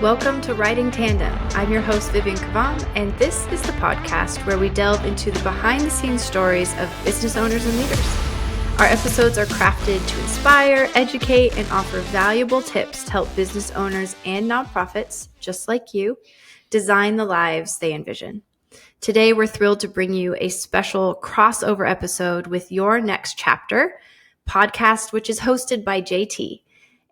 Welcome to Riding Tandem. I'm your host, Vivian Kvam, and this is the podcast where we delve into the behind-the-scenes stories of business owners and leaders. Our episodes are crafted to inspire, educate, and offer valuable tips to help business owners and nonprofits, just like you, design the lives they envision. Today, we're thrilled to bring you a special crossover episode with Your Next Chapter podcast, which is hosted by JT.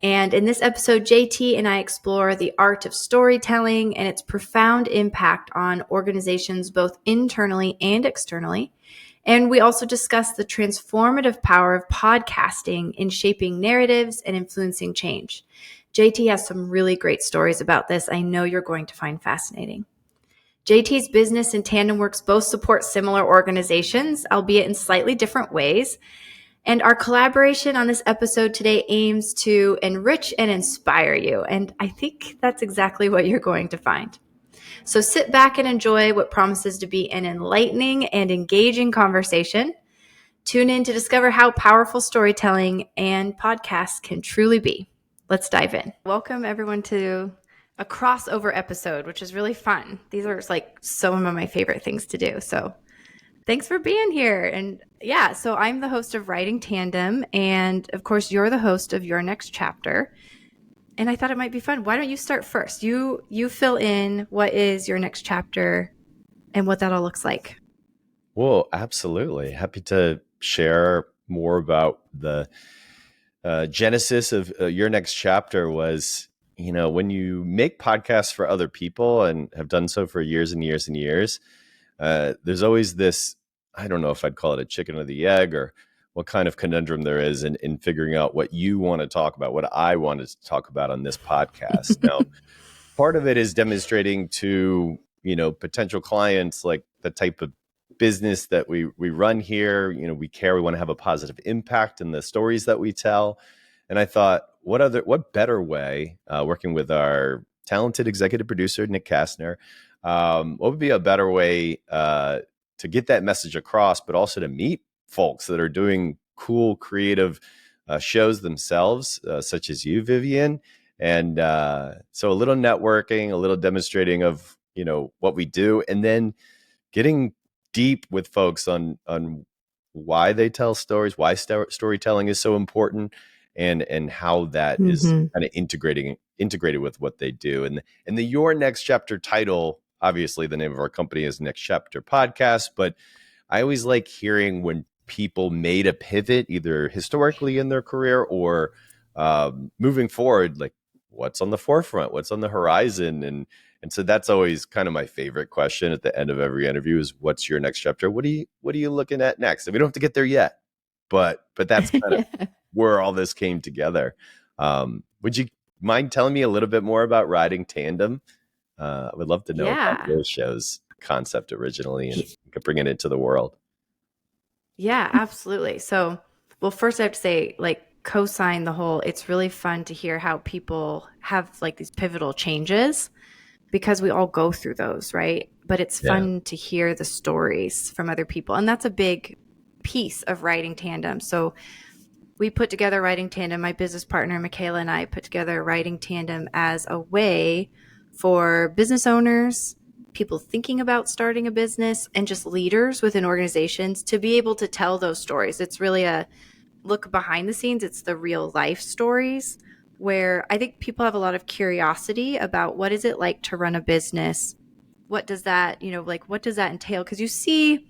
And in this episode, JT and I explore the art of storytelling and its profound impact on organizations both internally and externally. And we also discuss the transformative power of podcasting in shaping narratives and influencing change. JT has some really great stories about this I know you're going to find fascinating. JT's business and Tandem Works both support similar organizations, albeit in slightly different ways. And our collaboration on this episode today aims to enrich and inspire you. And I think that's exactly what you're going to find. So sit back and enjoy what promises to be an enlightening and engaging conversation. Tune in to discover how powerful storytelling and podcasts can truly be. Let's dive in. Welcome everyone to a crossover episode, which is really fun. These are like some of my favorite things to do. So thanks for being here. And yeah, so I'm the host of Riding Tandem. And of course, you're the host of Your Next Chapter. And I thought it might be fun. Why don't you start first? You fill in what is your next chapter and what that all looks like. Well, absolutely. Happy to share more about the genesis of Your Next Chapter was, when you make podcasts for other people and have done so for years and years and years, there's always this, I don't know if I'd call it a chicken or the egg or what kind of conundrum there is in figuring out what you want to talk about, what I wanted to talk about on this podcast. Now, part of it is demonstrating to, potential clients, like the type of business that we run here. We care, we want to have a positive impact in the stories that we tell. And I thought, what better way, working with our talented executive producer, Nick Kastner, what would be a better way to get that message across, but also to meet folks that are doing cool, creative shows themselves, such as you, Vivian. And so a little networking, a little demonstrating of, what we do, and then getting deep with folks on why they tell stories, why storytelling is so important, and how that is kind of integrated with what they do. And the Your Next Chapter title, obviously the name of our company is Next Chapter Podcast, but I always like hearing when people made a pivot, either historically in their career or moving forward, like what's on the forefront, what's on the horizon. And so that's always kind of my favorite question at the end of every interview is, what's your next chapter? What are you looking at next? And we don't have to get there yet, but that's kind of where all this came together. Would you mind telling me a little bit more about Riding Tandem? I would love to know about your show's concept originally and you could bring it into the world. Yeah, absolutely. So, well, first I have to say, co-sign the whole, it's really fun to hear how people have these pivotal changes because we all go through those, right? But it's fun to hear the stories from other people. And that's a big piece of Riding Tandem. So we put together Riding Tandem, my business partner, Michaela, and I put together Riding Tandem as a way for business owners, people thinking about starting a business, and just leaders within organizations to be able to tell those stories. It's really a look behind the scenes. It's the real life stories where I think people have a lot of curiosity about what is it like to run a business? What does that, what does that entail? Because you see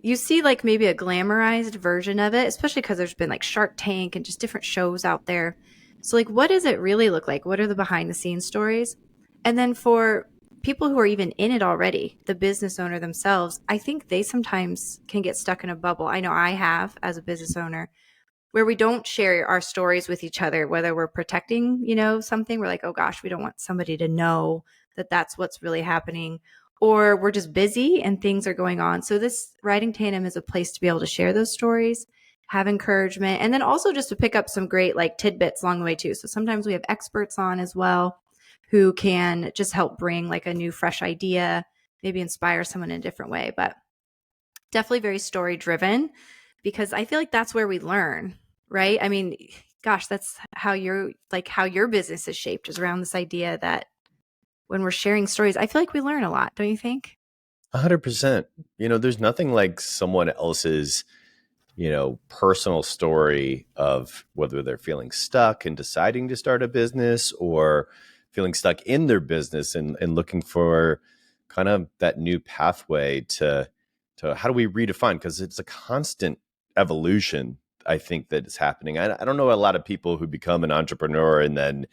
maybe a glamorized version of it, especially because there's been Shark Tank and just different shows out there. So what does it really look like? What are the behind the scenes stories? And then for people who are even in it already, the business owner themselves, I think they sometimes can get stuck in a bubble. I know I have as a business owner, where we don't share our stories with each other, whether we're protecting, something. We're like, oh gosh, we don't want somebody to know that that's what's really happening, or we're just busy and things are going on. So this Riding Tandem is a place to be able to share those stories, have encouragement, and then also just to pick up some great tidbits along the way too. So sometimes we have experts on as well who can just help bring a new fresh idea, maybe inspire someone in a different way, but definitely very story driven because I feel like that's where we learn, right? I mean, gosh, that's how your business is shaped, is around this idea that when we're sharing stories, I feel like we learn a lot, don't you think? 100%. There's nothing like someone else's personal story of whether they're feeling stuck and deciding to start a business, or feeling stuck in their business and looking for kind of that new pathway to how do we redefine, because it's a constant evolution. I think that is happening. I don't know a lot of people who become an entrepreneur and then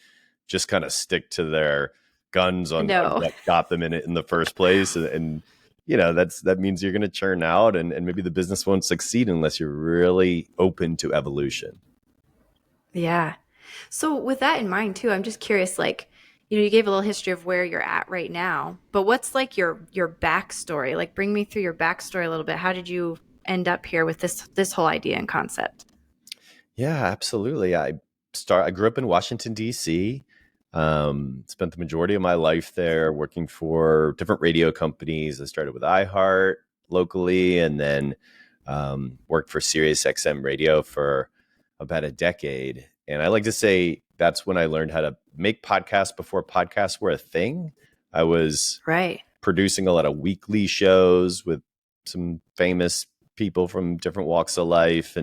just kind of stick to their guns on No. what got them in it in the first place. And that means you're going to churn out, and maybe the business won't succeed unless you're really open to evolution. Yeah. So with that in mind too, I'm just curious, like, you gave a little history of where you're at right now, but what's like your backstory? Like bring me through your backstory a little bit. How did you end up here with this whole idea and concept? Yeah, absolutely. I grew up in Washington, D.C. Spent the majority of my life there working for different radio companies. I started with iHeart locally, and then worked for Sirius XM radio for about a decade. And I like to say that's when I learned how to make podcasts before podcasts were a thing. I was Right. producing a lot of weekly shows with some famous people from different walks of life,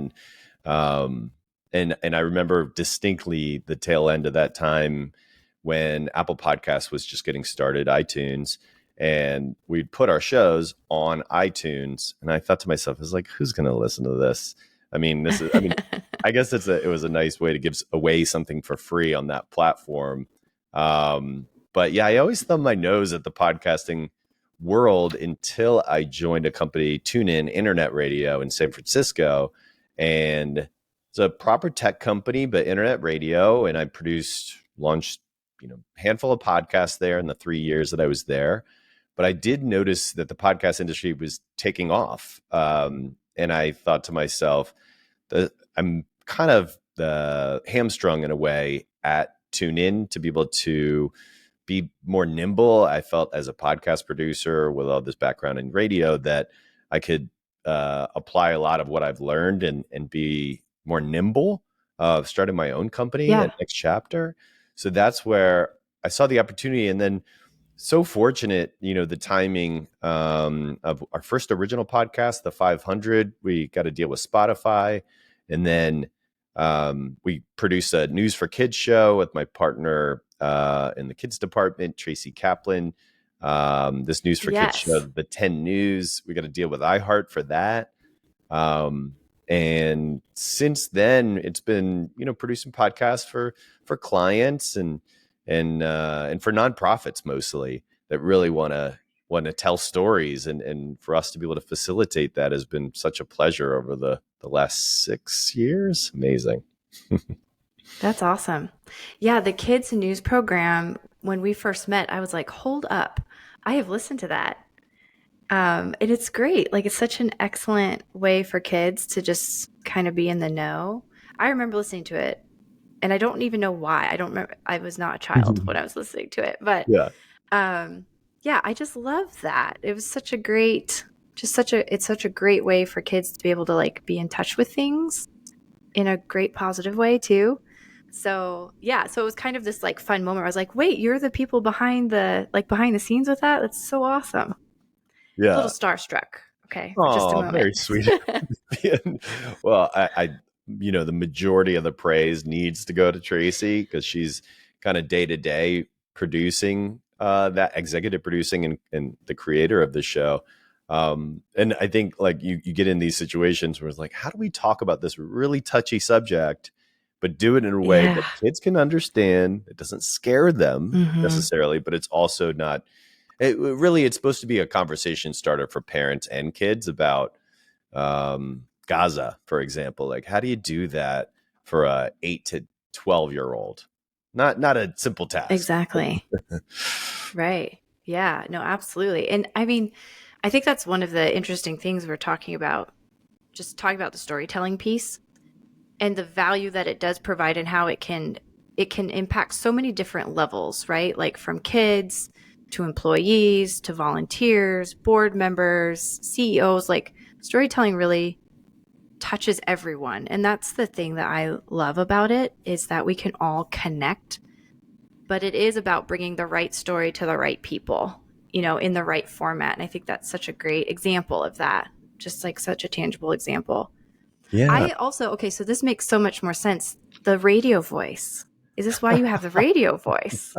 um, and I remember distinctly the tail end of that time when Apple Podcasts was just getting started, iTunes, and we'd put our shows on iTunes, and I thought to myself, I was like, who's going to listen to this? I guess it was a nice way to give away something for free on that platform. But yeah, I always thumbed my nose at the podcasting world until I joined a company, TuneIn Internet Radio in San Francisco. And it's a proper tech company, but internet radio. And I launched, handful of podcasts there in the 3 years that I was there. But I did notice that the podcast industry was taking off. And I thought to myself, I'm kind of hamstrung in a way at TuneIn to be able to be more nimble. I felt as a podcast producer with all this background in radio that I could apply a lot of what I've learned and be more nimble, starting my own company, Yeah. that next chapter. So that's where I saw the opportunity. And then so fortunate, the timing of our first original podcast, the 500, we got a deal with Spotify. And then we produced a News for Kids show with my partner in the kids department, Tracy Kaplan. This News for Kids show, Yes. the 10 News, we got a deal with iHeart for that. Um, and since then, it's been producing podcasts for clients and for nonprofits mostly that really want to tell stories, and for us to be able to facilitate that has been such a pleasure over the last 6 years. Amazing. That's awesome. Yeah, the kids news program, when we first met, I was like, hold up. I have listened to that. And it's great. Like, it's such an excellent way for kids to just kind of be in the know. I remember listening to it, and I don't even know why. I don't remember. I was not a child when I was listening to it, but Yeah. um, yeah, I just love that. It was such a great, it's such a great way for kids to be able to like be in touch with things in a great positive way too. So yeah, so it was kind of this like fun moment. I was like, wait, you're the people behind the scenes with that? That's so awesome. A little Yeah. starstruck. Okay, for just a Oh, moment. very sweet. Well, the majority of the praise needs to go to Tracy because she's kind of day to day producing, that executive producing and the creator of the show. And I think like you get in these situations where it's like, how do we talk about this really touchy subject, but do it in a way Yeah. that kids can understand? It doesn't scare them Hmm. necessarily, but it's also not it's supposed to be a conversation starter for parents and kids about Gaza, for example. Like, how do you do that for a 8 to 12-year-old? Not a simple task. Exactly. Right. Yeah. No, absolutely. And I mean, I think that's one of the interesting things we're talking about, just talking about the storytelling piece and the value that it does provide and how it can impact so many different levels, right? Like from kids to employees to volunteers, board members, CEOs, like storytelling really touches everyone. And that's the thing that I love about it is that we can all connect but it is about bringing the right story to the right people, in the right format. And I think that's such a great example of that, just like such a tangible example. Yeah. I also, okay, so this makes so much more sense. The radio voice. Is this why you have the radio voice?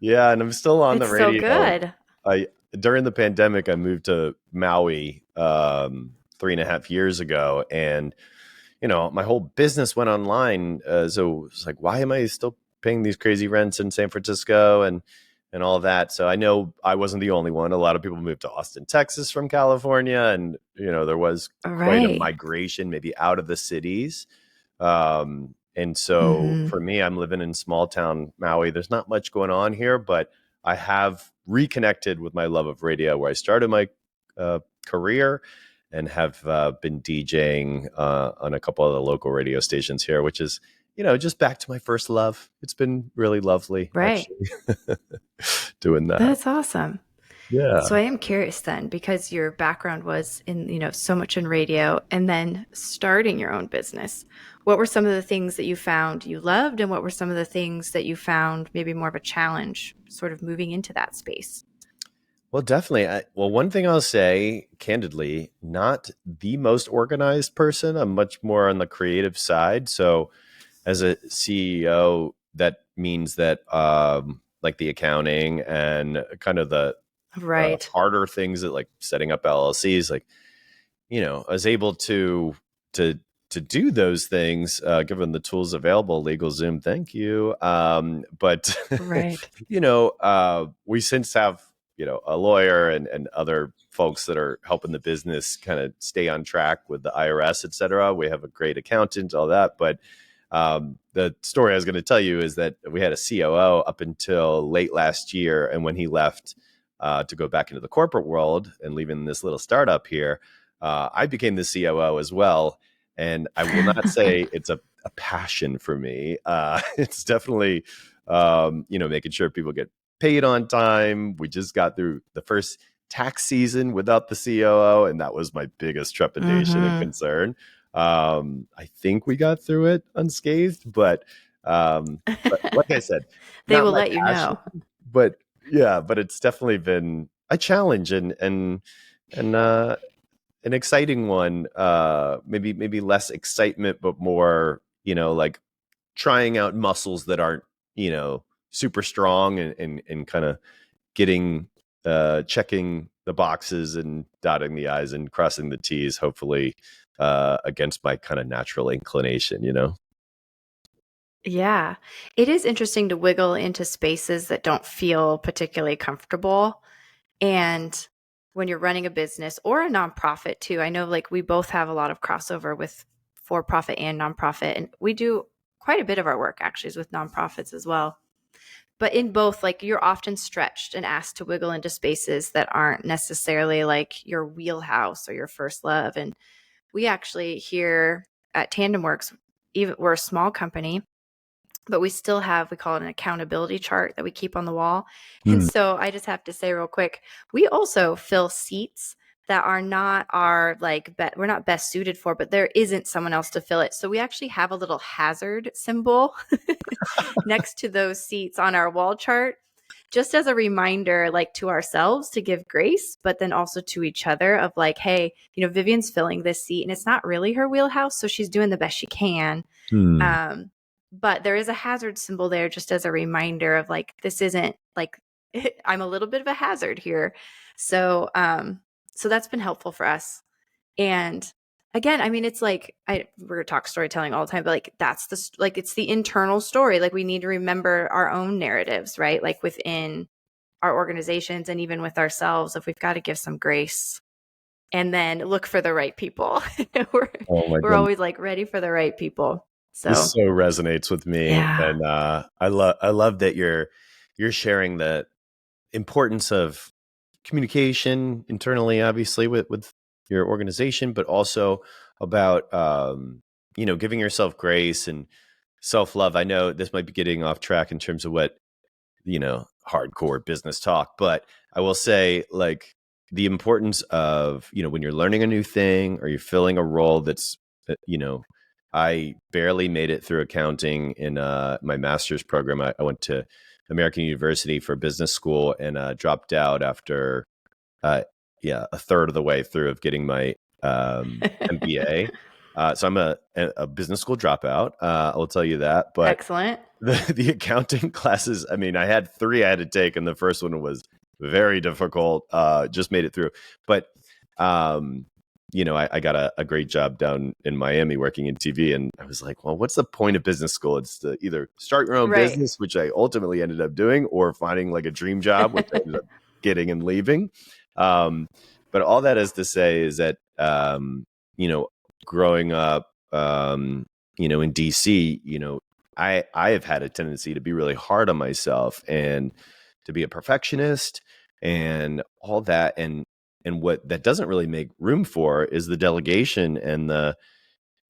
Yeah, and I'm still on the It's so radio. good. I During the pandemic, I moved to Maui 3.5 years ago, and my whole business went online. So it's like, why am I still paying these crazy rents in San Francisco and all of that? So I know I wasn't the only one. A lot of people moved to Austin, Texas from California, and there was quite a Right. migration maybe out of the cities. And so Mm-hmm. for me, I'm living in small town Maui. There's not much going on here, but I have reconnected with my love of radio, where I started my career, and have been DJing on a couple of the local radio stations here, which is, just back to my first love. It's been really lovely, Right. actually, doing that. That's awesome. So Yeah. I am curious then, because your background was in, so much in radio and then starting your own business. What were some of the things that you found you loved, and what were some of the things that you found maybe more of a challenge sort of moving into that space? Well, definitely. Well, one thing I'll say candidly, not the most organized person. I'm much more on the creative side. So as a CEO, that means that like the accounting and kind of the Right. harder things, that like setting up LLCs, like, I was able to to do those things given the tools available. LegalZoom, thank you. But Right. we since have a lawyer and other folks that are helping the business kind of stay on track with the IRS, et cetera. We have a great accountant, all that. But the story I was going to tell you is that we had a COO up until late last year, and when he left to go back into the corporate world and leaving this little startup here, I became the COO as well. And I will not say it's a passion for me. It's definitely, making sure people get paid on time. We just got through the first tax season without the COO, and that was my biggest trepidation and Mm-hmm. concern. I think we got through it unscathed, but like I said, They not will my let you passion. know. But yeah, but it's definitely been a challenge and an exciting one. Maybe less excitement, but more, like trying out muscles that aren't, super strong, and kind of getting checking the boxes and dotting the I's and crossing the T's, hopefully against my kind of natural inclination. Yeah. It is interesting to wiggle into spaces that don't feel particularly comfortable. And when you're running a business or a nonprofit too, I know like we both have a lot of crossover with for profit and nonprofit. And we do quite a bit of our work actually is with nonprofits as well. But in both, like you're often stretched and asked to wiggle into spaces that aren't necessarily like your wheelhouse or your first love. And we actually here at Tandem Works, even we're a small company, but we still have, we call it an accountability chart that we keep on the wall. And Hmm. so I just have to say real quick, we also fill seats that are not our we're not best suited for, but there isn't someone else to fill it. So we actually have a little hazard symbol next to those seats on our wall chart, just as a reminder, like to ourselves to give grace, but then also to each other of like, hey, Vivian's filling this seat and it's not really her wheelhouse. So she's doing the best she can. Hmm. Um, but there is a hazard symbol there just as a reminder of like, this isn't like, I'm a little bit of a hazard here. So that's been helpful for us. And again, I mean, it's like, we're gonna talk storytelling all the time, but like, it's the internal story. Like we need to remember our own narratives, right? Like within our organizations and even with ourselves, if we've got to give some grace and then look for the right people. we're, Oh my we're goodness. always like ready for the right people. This So so resonates with me, yeah. and I love that you're sharing the importance of communication internally, obviously with your organization, but also about giving yourself grace and self love. I know this might be getting off track in terms of what hardcore business talk, but I will say like the importance of when you're learning a new thing or you're filling a role that's uh, you know I barely made it through accounting in my master's program. I went to American University for business school and dropped out after uh, a third of the way through of getting my MBA. So I'm a business school dropout. I'll tell you that. But Excellent. the accounting classes, I mean, I had 3 I had to take, and the first one was very difficult. Just made it through. But I got a great job down in Miami working in TV, and I was like, well, what's the point of business school? It's to either start your own Right. business, which I ultimately ended up doing, or finding like a dream job, which I ended up getting and leaving. But all that is to say is that, growing up, in DC, I have had a tendency to be really hard on myself and to be a perfectionist and all that. And what that doesn't really make room for is the delegation and the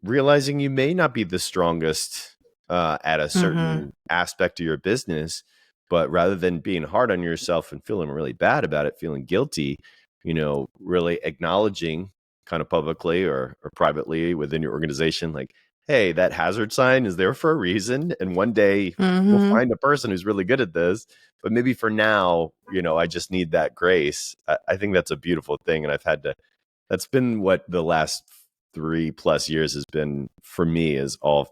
realizing you may not be the strongest at a certain aspect of your business, but rather than being hard on yourself and feeling really bad about it, feeling guilty, really acknowledging kind of publicly or privately within your organization, like, hey, that hazard sign is there for a reason. And one day we'll find a person who's really good at this. But maybe for now, I just need that grace. I think that's a beautiful thing. And that's been what the last 3+ years has been for me, is all,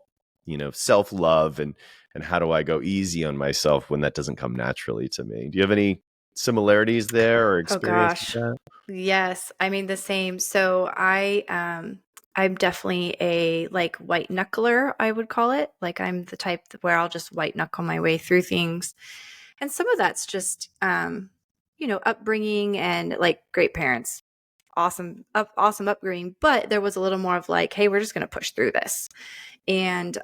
self-love and how do I go easy on myself when that doesn't come naturally to me. Do you have any similarities there or Oh experience with gosh. that? Yes. I mean the same. So I'm definitely a like white knuckler, I would call it. Like I'm the type where I'll just white knuckle my way through things. And some of that's just upbringing and like great parents. Awesome upbringing, but there was a little more of like, hey, we're just going to push through this. And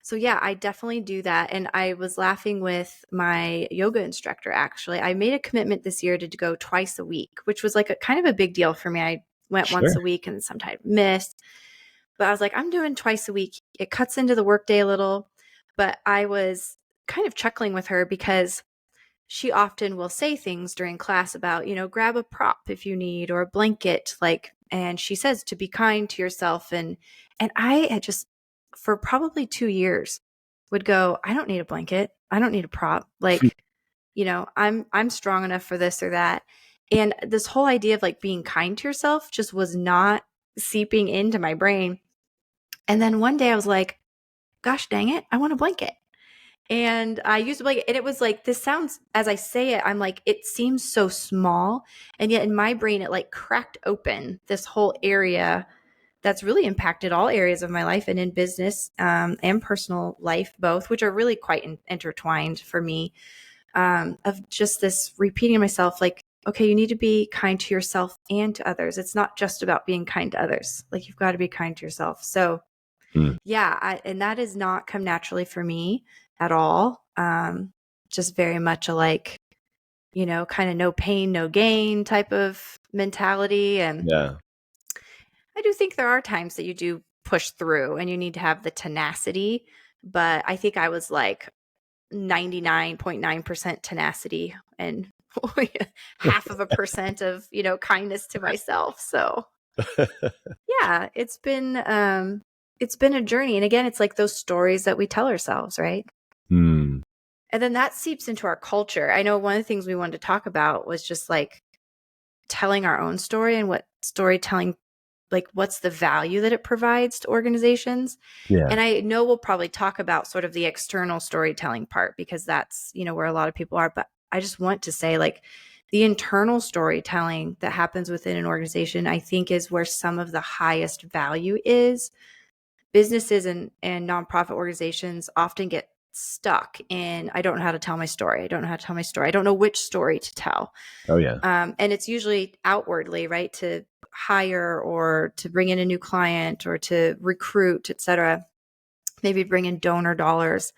so yeah, I definitely do that. And I was laughing with my yoga instructor actually. I made a commitment this year to go twice a week, which was like a kind of a big deal for me. I went once Sure. a week and sometimes missed. But I was like, I'm doing twice a week. It cuts into the workday a little. But I was kind of chuckling with her because she often will say things during class about, grab a prop if you need or a blanket, like, and she says to be kind to yourself. And I had just for probably 2 years would go, I don't need a blanket. I don't need a prop. Like, I'm strong enough for this or that. And this whole idea of like being kind to yourself just was not seeping into my brain. And then one day I was like, gosh dang it, I want a blanket. And I used a blanket, and it was like, this sounds, as I say it, I'm like, it seems so small. And yet in my brain, it like cracked open this whole area that's really impacted all areas of my life and in business and personal life, both, which are really quite intertwined for me, of just this repeating to myself, like, okay, you need to be kind to yourself and to others. It's not just about being kind to others. Like you've got to be kind to yourself. So yeah, and that has not come naturally for me at all. Just very much a like, kind of no pain, no gain type of mentality. And Yeah. I do think there are times that you do push through and you need to have the tenacity. But I think I was like 99.9% tenacity and half of a percent of, kindness to myself. So yeah, it's been a journey. And again, it's like those stories that we tell ourselves, right? Hmm. And then that seeps into our culture. I know one of the things we wanted to talk about was just like telling our own story and what storytelling, like what's the value that it provides to organizations. Yeah. And I know we'll probably talk about sort of the external storytelling part because that's, where a lot of people are. But I just want to say like the internal storytelling that happens within an organization, I think is where some of the highest value is. Businesses and nonprofit organizations often get stuck in, I don't know how to tell my story. I don't know how to tell my story. I don't know which story to tell. Oh, yeah. And it's usually outwardly, right? To hire or to bring in a new client or to recruit, et cetera. Maybe bring in donor dollars.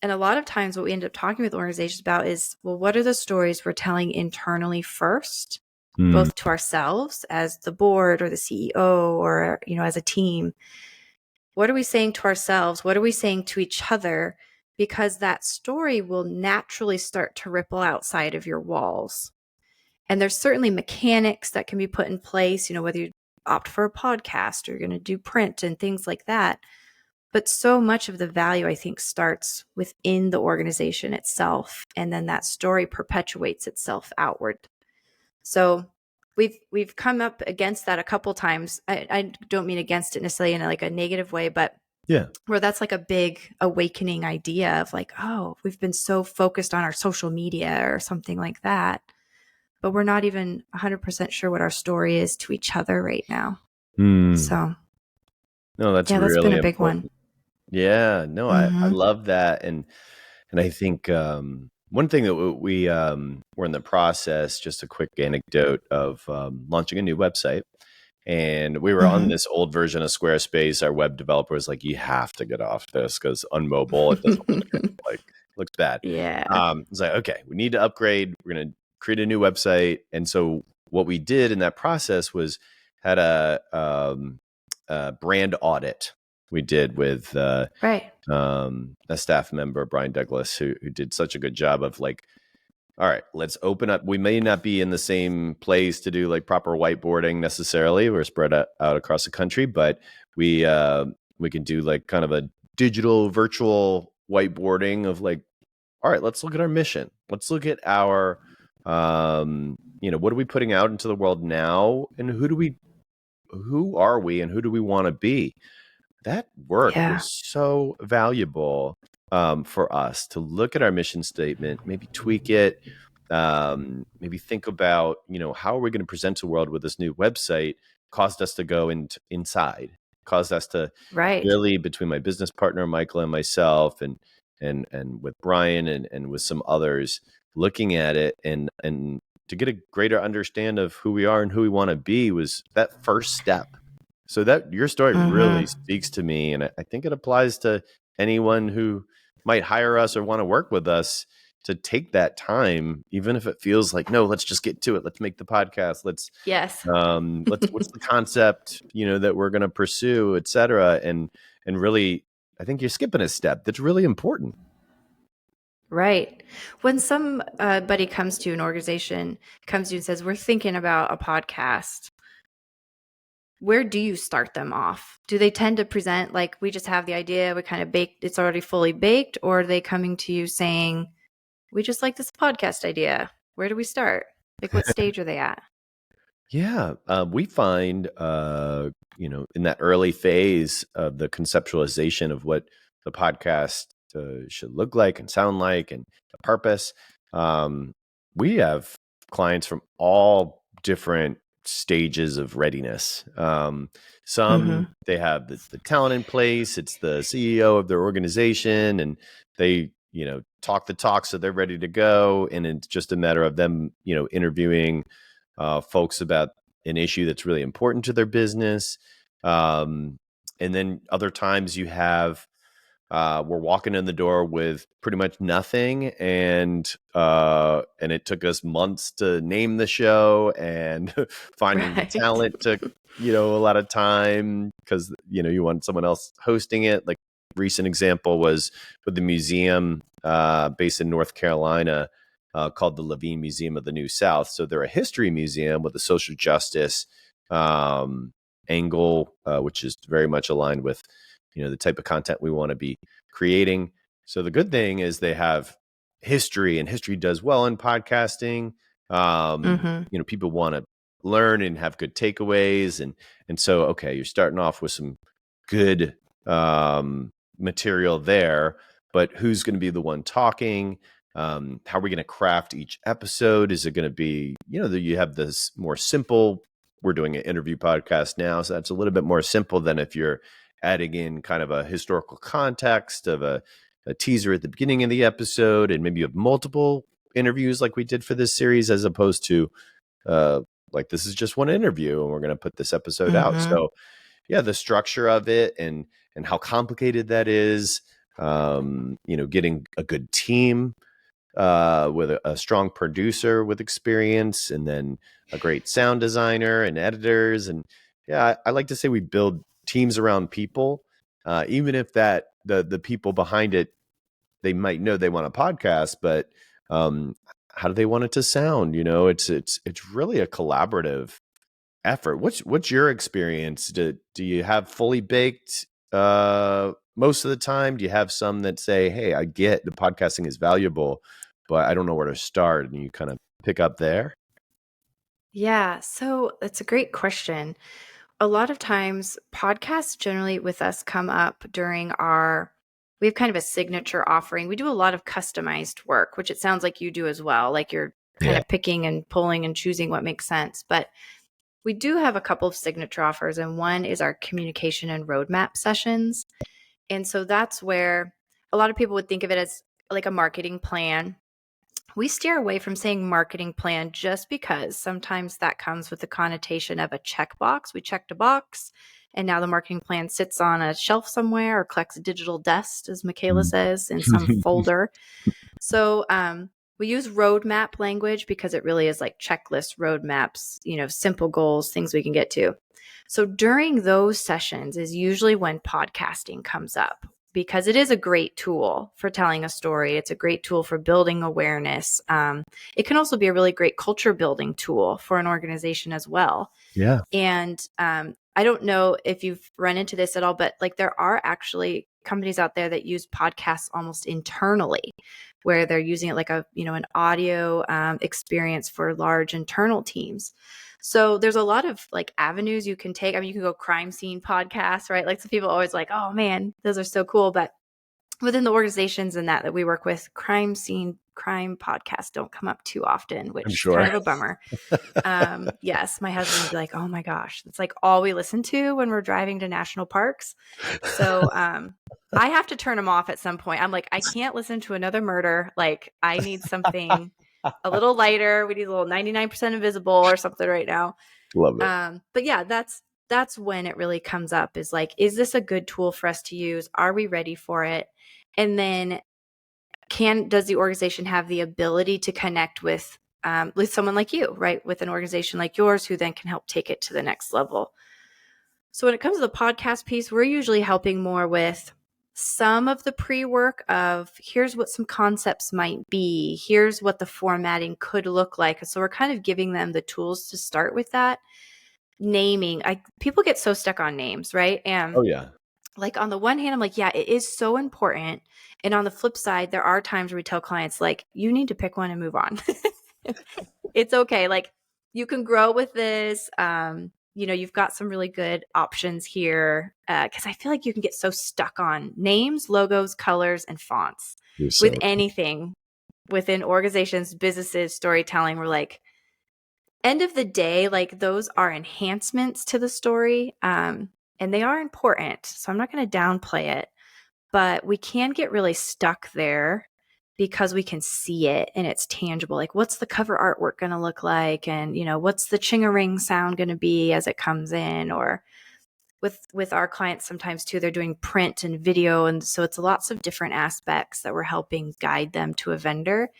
And a lot of times what we end up talking with organizations about is, well, what are the stories we're telling internally first, both to ourselves as the board or the CEO or, as a team? What are we saying to ourselves? What are we saying to each other? Because that story will naturally start to ripple outside of your walls. And there's certainly mechanics that can be put in place, whether you're opt for a podcast, or you're going to do print and things like that. But so much of the value, I think, starts within the organization itself, and then that story perpetuates itself outward. So we've come up against that a couple times. I don't mean against it necessarily in like a negative way, but Yeah. where that's like a big awakening idea of like, oh, we've been so focused on our social media or something like that, but we're not even 100% sure what our story is to each other right now. So No, that's yeah, that's been really a big one. important. Yeah, no, I Mm-hmm. love that. And I think one thing that we were in the process, just a quick anecdote of launching a new website. And we were on this old version of Squarespace. Our web developer was like, you have to get off this because on mobile, it doesn't look good. Like, looks bad. Yeah. It's like, okay, we need to upgrade. We're going to create a new website. And so what we did in that process was had a brand audit we did with Right. a staff member, Brian Douglas, who did such a good job of like, all right, let's open up. We may not be in the same place to do like proper whiteboarding necessarily. We're spread out across the country, but we can do like kind of a digital virtual whiteboarding of like, all right, let's look at our mission. Let's look at our what are we putting out into the world now, and who are we and who do we want to be? That work Yeah. was so valuable for us to look at our mission statement, maybe tweak it, maybe think about, how are we going to present to the world with this new website? Caused us to go inside, caused us to Right. really, between my business partner, Michael, and myself, and with Brian and with some others, looking at it and to get a greater understand of who we are and who we want to be was that first step. So that your story really Mm-hmm. speaks to me, and I think it applies to anyone who might hire us or want to work with us to take that time, even if it feels like, no, let's just get to it. Let's make the podcast. Yes. What's the concept, that we're going to pursue, et cetera. And really, I think you're skipping a step that's really important. Right. When somebody comes to an organization, comes to you and says, we're thinking about a podcast, where do you start them off? Do they tend to present like, we just have the idea, we kind of baked, it's already fully baked? Or are they coming to you saying, we just like this podcast idea? Where do we start? Like, what stage are they at? Yeah, we find, in that early phase of the conceptualization of what the podcast should look like and sound like and the purpose, we have clients from all different stages of readiness. Some, Mm-hmm. they have the talent in place, it's the CEO of their organization, and they, talk the talk, so they're ready to go. And it's just a matter of them, interviewing folks about an issue that's really important to their business. And then other times you have, we're walking in the door with pretty much nothing, and it took us months to name the show, and finding the Right. talent took a lot of time because you want someone else hosting it. Like, recent example was with the museum based in North Carolina, called the Levine Museum of the New South. So they're a history museum with a social justice angle, which is very much aligned with the type of content we want to be creating. So the good thing is they have history, and history does well in podcasting. Mm-hmm. People want to learn and have good takeaways, and so, okay, you're starting off with some good material there, but who's going to be the one talking? How are we going to craft each episode? Is it going to be, you have this more simple, we're doing an interview podcast now, so that's a little bit more simple than if you're adding in kind of a historical context of a teaser at the beginning of the episode, and maybe you have multiple interviews like we did for this series, as opposed to like, this is just one interview and we're going to put this episode out. Mm-hmm. So yeah, the structure of it and how complicated that is, getting a good team with a strong producer with experience, and then a great sound designer and editors. And yeah, I like to say we build teams around people, even if that the people behind it, they might know they want a podcast, but how do they want it to sound? It's really a collaborative effort. What's your experience? Do you have fully baked most of the time? Do you have some that say, hey, I get the podcasting is valuable, but I don't know where to start, and you kind of pick up there? Yeah, so that's a great question. A lot of times, podcasts generally with us come up during we have kind of a signature offering. We do a lot of customized work, which it sounds like you do as well. Like you're kind Yeah. of picking and pulling and choosing what makes sense. But we do have a couple of signature offers, and one is our communication and roadmap sessions. And so that's where a lot of people would think of it as like a marketing plan. We steer away from saying marketing plan just because sometimes that comes with the connotation of a checkbox. We checked a box and now the marketing plan sits on a shelf somewhere or collects digital dust, as Michaela Mm. says, in some folder. So we use roadmap language because it really is like checklist roadmaps, simple goals, things we can get to. So during those sessions is usually when podcasting comes up because it is a great tool for telling a story. It's a great tool for building awareness. It can also be a really great culture building tool for an organization as well. Yeah. And I don't know if you've run into this at all, but like there are actually companies out there that use podcasts almost internally, where they're using it like an audio experience for large internal teams. So there's a lot of like avenues you can take. I mean, you can go crime scene podcasts, right? Like some people always like, oh man, those are so cool. But within the organizations and that we work with, crime scene crime podcasts don't come up too often, I'm which is kind sure. of a bummer. Yes, my husband would be like, oh my gosh, it's like all we listen to when we're driving to national parks. So I have to turn them off at some point. I'm like, I can't listen to another murder. Like I need something a little lighter. We need a little 99% invisible or something right now. Love it. But yeah, that's when it really comes up is like, is this a good tool for us to use? Are we ready for it? And then does the organization have the ability to connect with someone like you, right? With an organization like yours who then can help take it to the next level. So when it comes to the podcast piece, we're usually helping more with some of the pre-work of here's what some concepts might be. Here's what the formatting could look like. So we're kind of giving them the tools to start with that. Naming, people get so stuck on names, right? And Oh yeah. like on the one hand, I'm like, yeah, it is so important. And on the flip side, there are times where we tell clients, like, you need to pick one and move on. It's okay. Like, you can grow with this. You've got some really good options here. Because I feel like you can get so stuck on names, logos, colors, and fonts You're with so anything within organizations, businesses, storytelling. We're like, end of the day, like those are enhancements to the story. And they are important. So I'm not going to downplay it, but we can get really stuck there because we can see it and it's tangible. Like what's the cover artwork going to look like? And, what's the ching-a-ring sound going to be as it comes in? Or with our clients sometimes too, they're doing print and video. And so it's lots of different aspects that we're helping guide them to a vendor.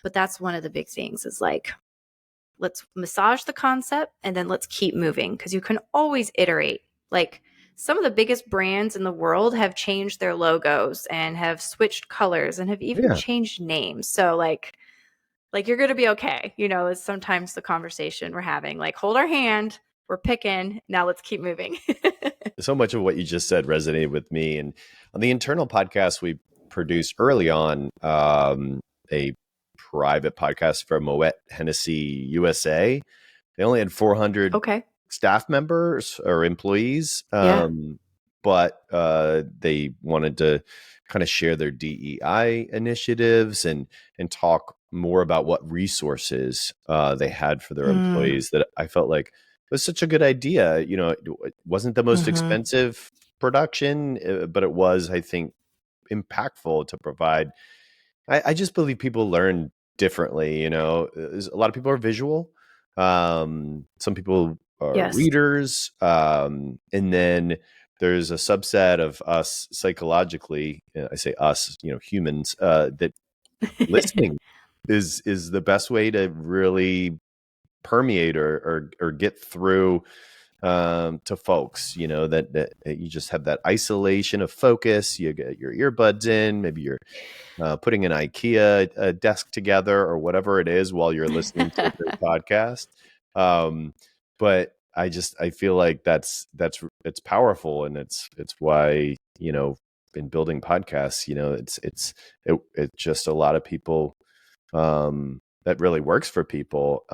But that's one of the big things is like, let's massage the concept and then let's keep moving because you can always iterate. Like some of the biggest brands in the world have changed their logos and have switched colors and have even yeah. changed names. So like you're going to be okay, is sometimes the conversation we're having. Like hold our hand, we're picking, now let's keep moving. So much of what you just said resonated with me. And on the internal podcast we produced early on, a private podcast for Moet Hennessy USA. They only had 400 Okay. staff members or employees, Yeah. but they wanted to kind of share their DEI initiatives and talk more about what resources they had for their Mm, employees. That I felt like was such a good idea. It wasn't the most mm-hmm. expensive production, but it was, I think, impactful to provide. I just believe people learn differently. A lot of people are visual. Some people are Yes. readers. And then there's a subset of us psychologically, I say us, humans, that listening is the best way to really permeate or get through to folks, that you just have that isolation of focus. You get your earbuds in, maybe you're putting an IKEA desk together or whatever it is while you're listening to a great podcast. But I feel like it's powerful, and it's why, in building podcasts, it's just a lot of people, that really works for people.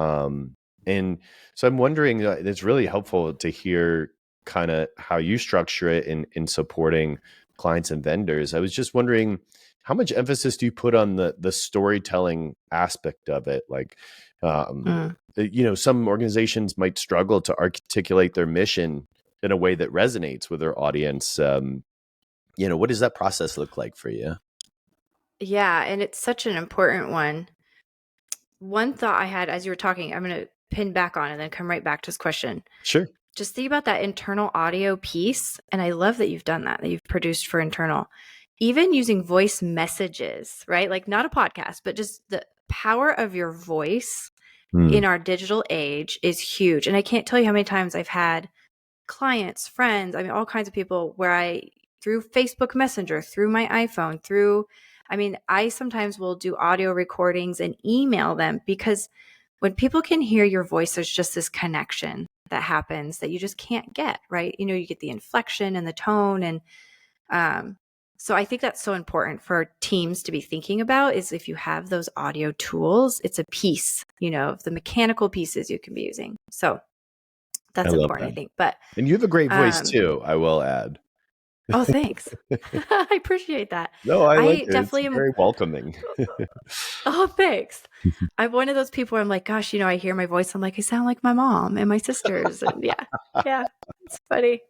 And so I'm wondering, it's really helpful to hear kind of how you structure it in supporting clients and vendors. I was just wondering, how much emphasis do you put on the storytelling aspect of it? Like, some organizations might struggle to articulate their mission in a way that resonates with their audience. What does that process look like for you? Yeah, and it's such an important one. One thought I had as you were talking, I'm going to pin back on and then come right back to this question. Sure. Just think about that internal audio piece. And I love that you've done that you've produced for internal. Even using voice messages, right? Like not a podcast, but just the power of your voice in our digital age is huge. And I can't tell you how many times I've had clients, friends, all kinds of people where through Facebook Messenger, through my iPhone, I sometimes will do audio recordings and email them, because when people can hear your voice, there's just this connection that happens that you just can't get, right? You get the inflection and the tone. And so I think that's so important for teams to be thinking about, is if you have those audio tools, it's a piece, of the mechanical pieces you can be using. So that's important, I think. And you have a great voice too, I will add. Oh, thanks. I appreciate that. No, I like it. Definitely It's very welcoming. Oh, thanks. I'm one of those people where I'm like, gosh, I hear my voice. I'm like, I sound like my mom and my sisters. And yeah, it's funny.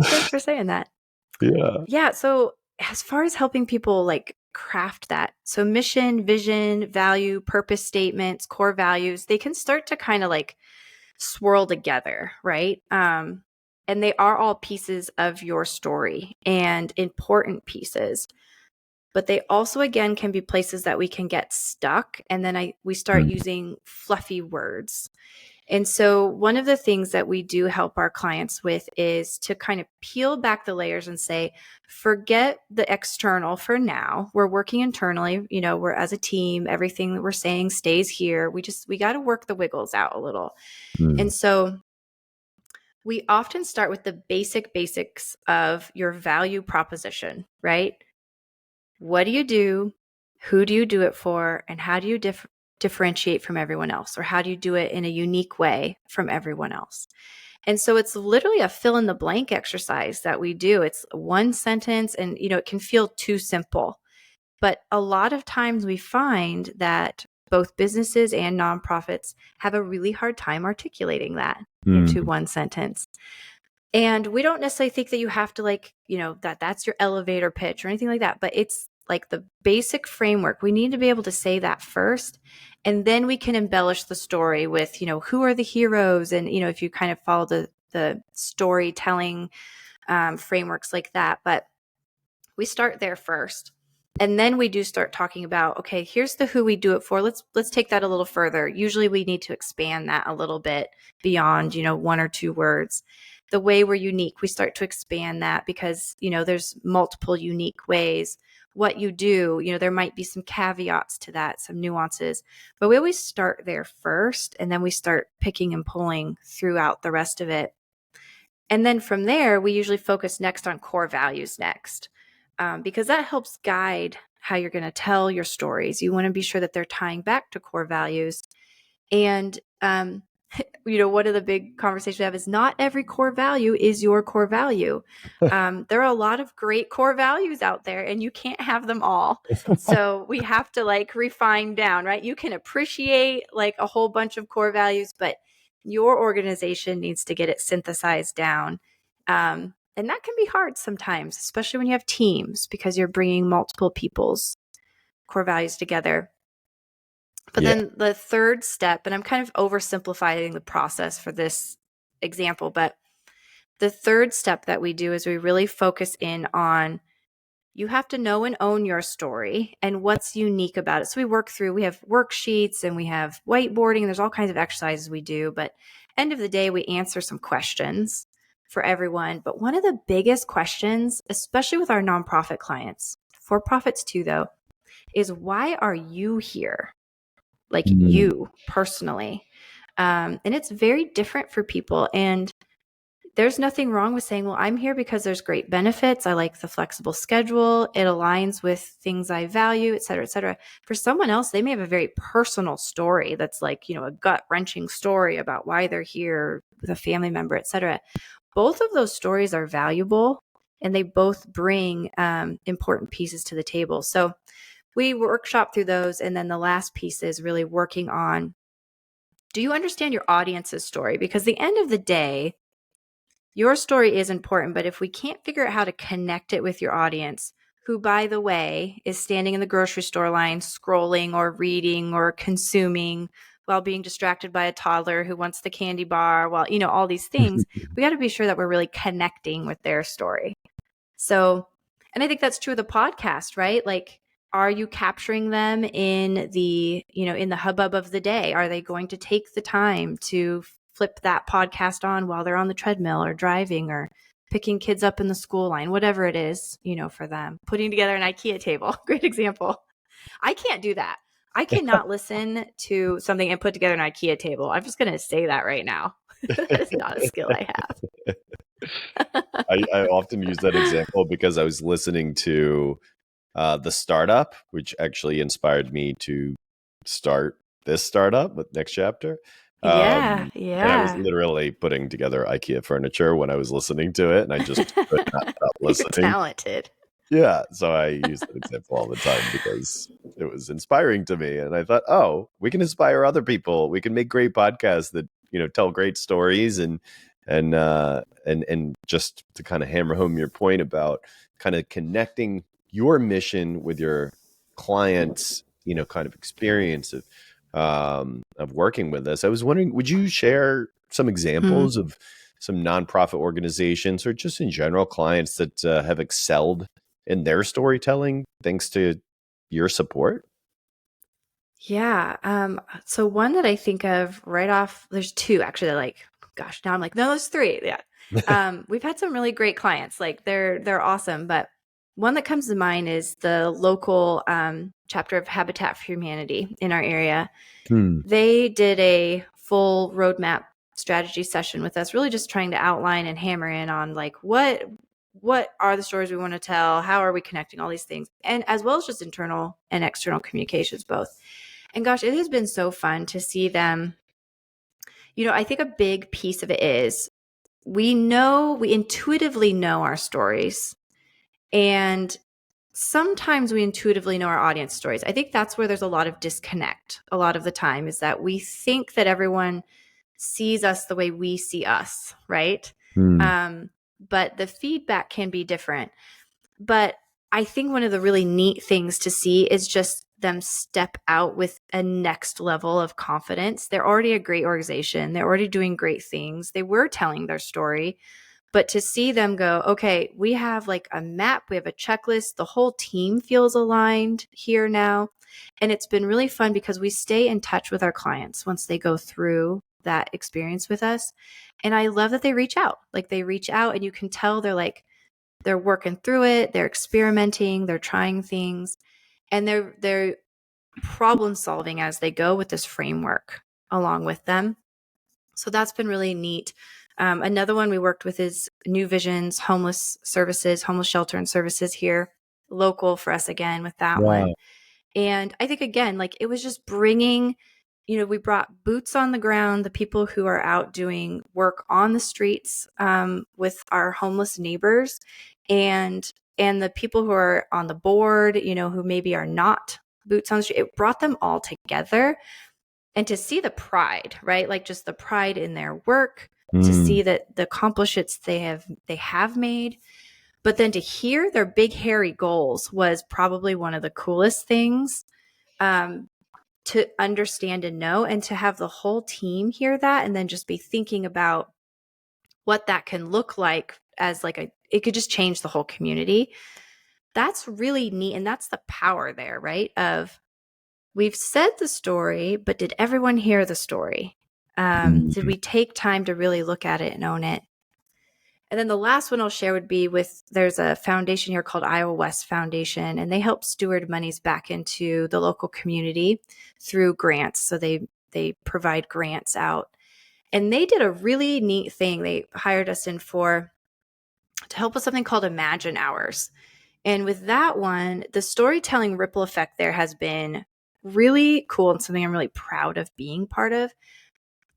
Thanks for saying that. Yeah. Yeah. So as far as helping people like craft that, so mission, vision, value, purpose statements, core values, they can start to kind of like swirl together, right? And they are all pieces of your story and important pieces. But they also, again, can be places that we can get stuck. And then we start using fluffy words. And so one of the things that we do help our clients with is to kind of peel back the layers and say, forget the external for now. We're working internally, we're as a team, everything that we're saying stays here. We got to work the wiggles out a little. And so we often start with the basics of your value proposition, right? What do you do? Who do you do it for? And how do you differentiate from everyone else? Or how do you do it in a unique way from everyone else? And so it's literally a fill in the blank exercise that we do. It's one sentence, and it can feel too simple. But a lot of times we find that both businesses and nonprofits have a really hard time articulating that into one sentence. And we don't necessarily think that you have to that's your elevator pitch or anything like that, but it's like the basic framework. We need to be able to say that first, and then we can embellish the story with, who are the heroes? And, if you kind of follow the storytelling frameworks like that, but we start there first. And then we do start talking about, okay, here's the who we do it for. Let's take that a little further. Usually we need to expand that a little bit beyond, one or two words. The way we're unique, we start to expand that because, there's multiple unique ways. What you do, there might be some caveats to that, some nuances, but we always start there first, and then we start picking and pulling throughout the rest of it. And then from there, we usually focus next on core values next. Because that helps guide how you're going to tell your stories. You want to be sure that they're tying back to core values. And, one of the big conversations we have is not every core value is your core value. There are a lot of great core values out there, and you can't have them all. So we have to refine down, right? You can appreciate a whole bunch of core values, but your organization needs to get it synthesized down. And that can be hard sometimes, especially when you have teams, because you're bringing multiple people's core values together. But then the third step, and I'm kind of oversimplifying the process for this example, but the third step that we do is we really focus in on, you have to know and own your story and what's unique about it. So we have worksheets and we have whiteboarding, and there's all kinds of exercises we do, but end of the day, we answer some questions for everyone. But one of the biggest questions, especially with our nonprofit clients, for profits too, though, is why are you here? You personally. And it's very different for people. And there's nothing wrong with saying, well, I'm here because there's great benefits. I like the flexible schedule. It aligns with things I value, et cetera, et cetera. For someone else, they may have a very personal story that's like, a gut wrenching story about why they're here with a family member, et cetera. Both of those stories are valuable and they both bring important pieces to the table. So we workshop through those. And then the last piece is really working on, do you understand your audience's story? Because at the end of the day, your story is important, but if we can't figure out how to connect it with your audience, who, by the way, is standing in the grocery store line, scrolling or reading or consuming while being distracted by a toddler who wants the candy bar, all these things, we got to be sure that we're really connecting with their story. So, and I think that's true of the podcast, right? Like, are you capturing them in in the hubbub of the day? Are they going to take the time to flip that podcast on while they're on the treadmill or driving or picking kids up in the school line, whatever it is, for them? Putting together an IKEA table, great example. I can't do that. I cannot listen to something and put together an IKEA table. I'm just going to say that right now. That is not a skill I have. I often use that example because I was listening to The Startup, which actually inspired me to start this startup with Next Chapter. Yeah. And I was literally putting together IKEA furniture when I was listening to it, and I just could not stop listening. You're talented. Yeah, so I use that example all the time because it was inspiring to me, and I thought, oh, we can inspire other people. We can make great podcasts that tell great stories, and just to kind of hammer home your point about kind of connecting your mission with your clients, kind of experience of working with us. I was wondering, would you share some examples of some nonprofit organizations or just in general clients that have excelled in their storytelling thanks to your support? Yeah. So one that I think of right off, there's two actually. Gosh, now I'm like, no, there's three. Yeah. We've had some really great clients. Like they're awesome. But one that comes to mind is the local chapter of Habitat for Humanity in our area. They did a full roadmap strategy session with us, really just trying to outline and hammer in on like what are the stories we want to tell? How are we connecting all these things? And as well as just internal and external communications both. And gosh, it has been so fun to see them. I think a big piece of it is we intuitively know our stories, and sometimes we intuitively know our audience stories. I think that's where there's a lot of disconnect a lot of the time, is that we think that everyone sees us the way we see us, right? But the feedback can be different. But I think one of the really neat things to see is just them step out with a next level of confidence. They're already a great organization. They're already doing great things. They were telling their story. But to see them go, okay, we have like a map, we have a checklist, the whole team feels aligned here now. And it's been really fun because we stay in touch with our clients once they go through that experience with us. And I love that they reach out. Like they reach out and you can tell they're working through it, they're experimenting, they're trying things, and they're problem solving as they go with this framework along with them. So that's been really neat. Another one we worked with is New Vision's homeless shelter and services here, local for us again with that one. And I think, again, like it was just bringing, we brought boots on the ground, the people who are out doing work on the streets with our homeless neighbors, and the people who are on the board, who maybe are not boots on the street. It brought them all together. And to see the pride, right? Like just the pride in their work, to see that the accomplishments they have made, but then to hear their big hairy goals was probably one of the coolest things to understand and know, and to have the whole team hear that and then just be thinking about what that can look like as it could just change the whole community. That's really neat. And that's the power there, right? Of we've said the story, but did everyone hear the story? Did we take time to really look at it and own it? And then the last one I'll share would be there's a foundation here called Iowa West Foundation, and they help steward monies back into the local community through grants. So they they provide grants out. And they did a really neat thing. They hired us in to help with something called Imagine Hours. And with that one, the storytelling ripple effect there has been really cool and something I'm really proud of being part of,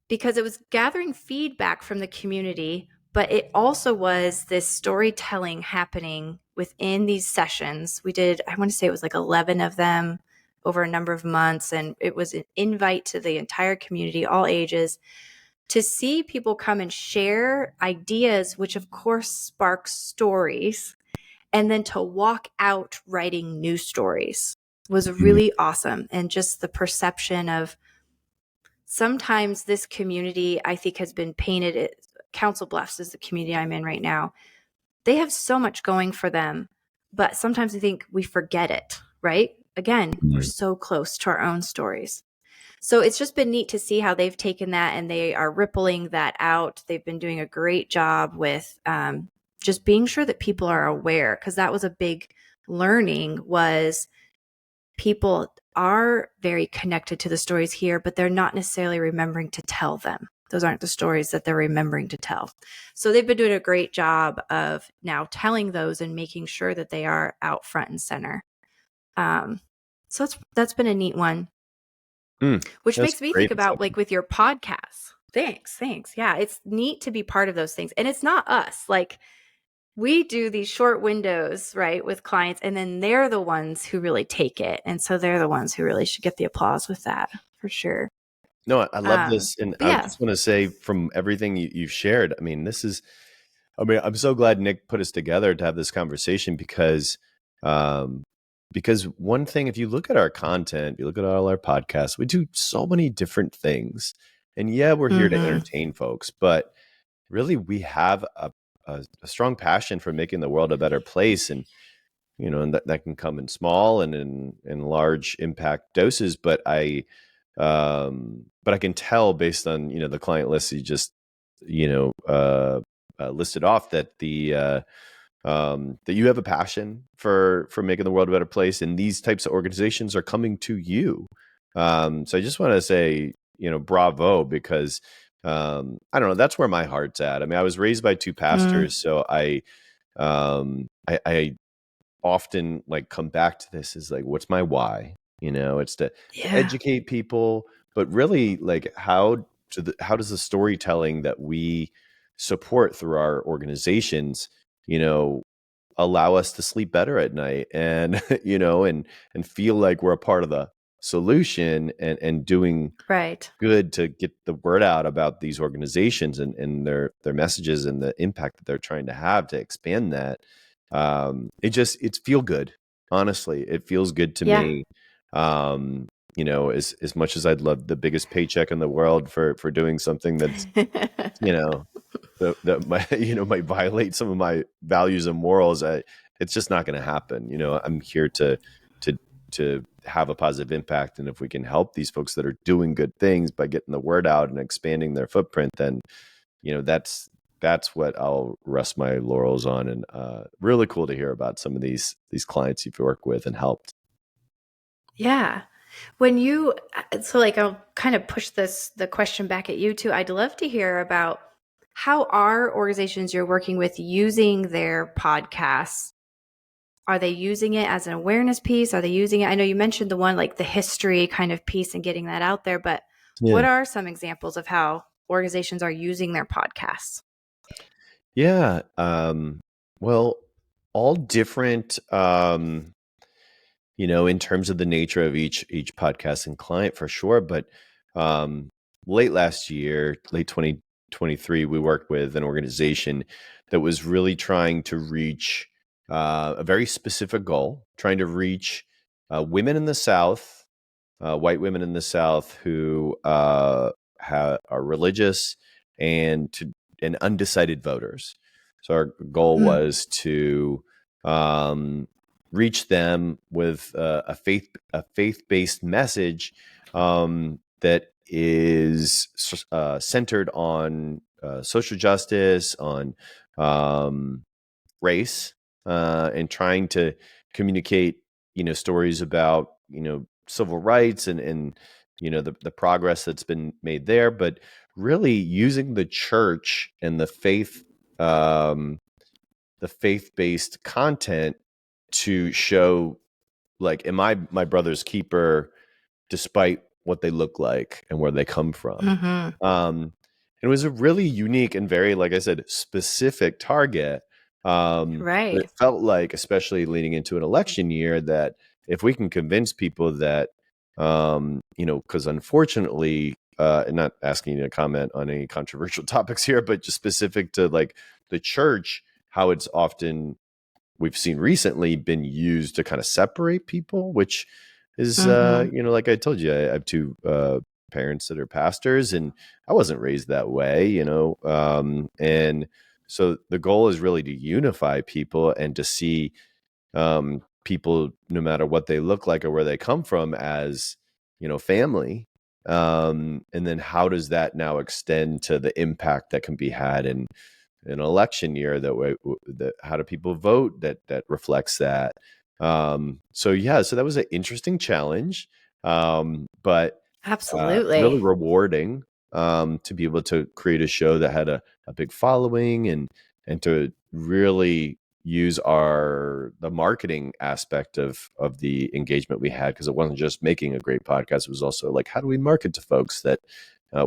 because it was gathering feedback from the community, but it also was this storytelling happening within these sessions. We did, I want to say it was like 11 of them over a number of months. And it was an invite to the entire community, all ages, to see people come and share ideas, which of course sparks stories, and then to walk out writing new stories was Mm, really awesome. And just the perception of sometimes this community, I think, has been painted. Council Bluffs is the community I'm in right now. They have so much going for them, but sometimes I think we forget it, right? Again, we're mm. so close to our own stories. So it's just been neat to see how they've taken that and they are rippling that out. They've been doing a great job with just being sure that people are aware, because that was a big learning, was people are very connected to the stories here, but they're not necessarily remembering to tell them. Those aren't the stories that they're remembering to tell. So they've been doing a great job of now telling those and making sure that they are out front and center. So that's been a neat one, which That's makes me great. think about like with your podcasts. Thanks. Yeah, it's neat to be part of those things. And it's not us. Like, we do these short windows, right, with clients, and then they're the ones who really take it. And so they're the ones who really should get the applause with that, for sure. No, I love this. And But I yeah. just want to say, from everything you've shared, I mean, I'm so glad Nick put us together to have this conversation um, because one thing, if you look at our content, you look at all our podcasts, we do so many different things. And yeah, we're here to Mm-hmm. entertain folks, but really we have a strong passion for making the world a better place. And and that can come in small and in large impact doses. But I can tell based on the client list you just you know listed off that you have a passion for making the world a better place, and these types of organizations are coming to you. So I just want to say bravo, because I don't know, that's where my heart's at. I mean, I was raised by two Mm, pastors, so I often like come back to this is like, what's my why? It's to yeah. educate people, but really like how does the storytelling that we support through our organizations, you know, allow us to sleep better at night, and and feel like we're a part of the solution, and doing Right. good to get the word out about these organizations and their messages and the impact that they're trying to have to expand that. It's feel good. Honestly, it feels good to Yeah. me. As much as I'd love the biggest paycheck in the world for doing something that's you know that might might violate some of my values and morals, it's just not going to happen. I'm here to to have a positive impact, and if we can help these folks that are doing good things by getting the word out and expanding their footprint, then that's what I'll rest my laurels on. And really cool to hear about some of these clients you've worked with and helped. Yeah. When you, so like, I'll kind of push the question back at you too. I'd love to hear about how are organizations you're working with using their podcasts. Are they using it as an awareness piece? Are they using it? I know you mentioned the one, like the history kind of piece and getting that out there, but Yeah. what are some examples of how organizations are using their podcasts? Yeah. Well, all different. In terms of the nature of each podcast and client, for sure. But um, late last year, late 2023, we worked with an organization that was really trying to reach a very specific goal, trying to reach women in the South, white women in the South who are religious and undecided voters. So our goal Mm, was to um, reach them with a faith-based message that is centered on social justice, on um, race, and trying to communicate stories about civil rights and the progress that's been made there, but really using the church and the faith-based content to show, like, am I my brother's keeper despite what they look like and where they come from. Mm-hmm. It was a really unique and very, like I said, specific target. But Right. it felt like, especially leading into an election year, that if we can convince people that, because unfortunately, and not asking you to comment on any controversial topics here, but just specific to like the church, how it's often, we've seen recently, been used to kind of separate people, which is, Mm-hmm. like I told you, I have two parents that are pastors, and I wasn't raised that way, and so the goal is really to unify people and to see people, no matter what they look like or where they come from, as, family. And then how does that now extend to the impact that can be had in an election year, that how do people vote that reflects that. So yeah, so that was an interesting challenge, but really Absolutely. rewarding, to be able to create a show that had a big following, and to really use the marketing aspect of the engagement we had, because it wasn't just making a great podcast, it was also like, how do we market to folks that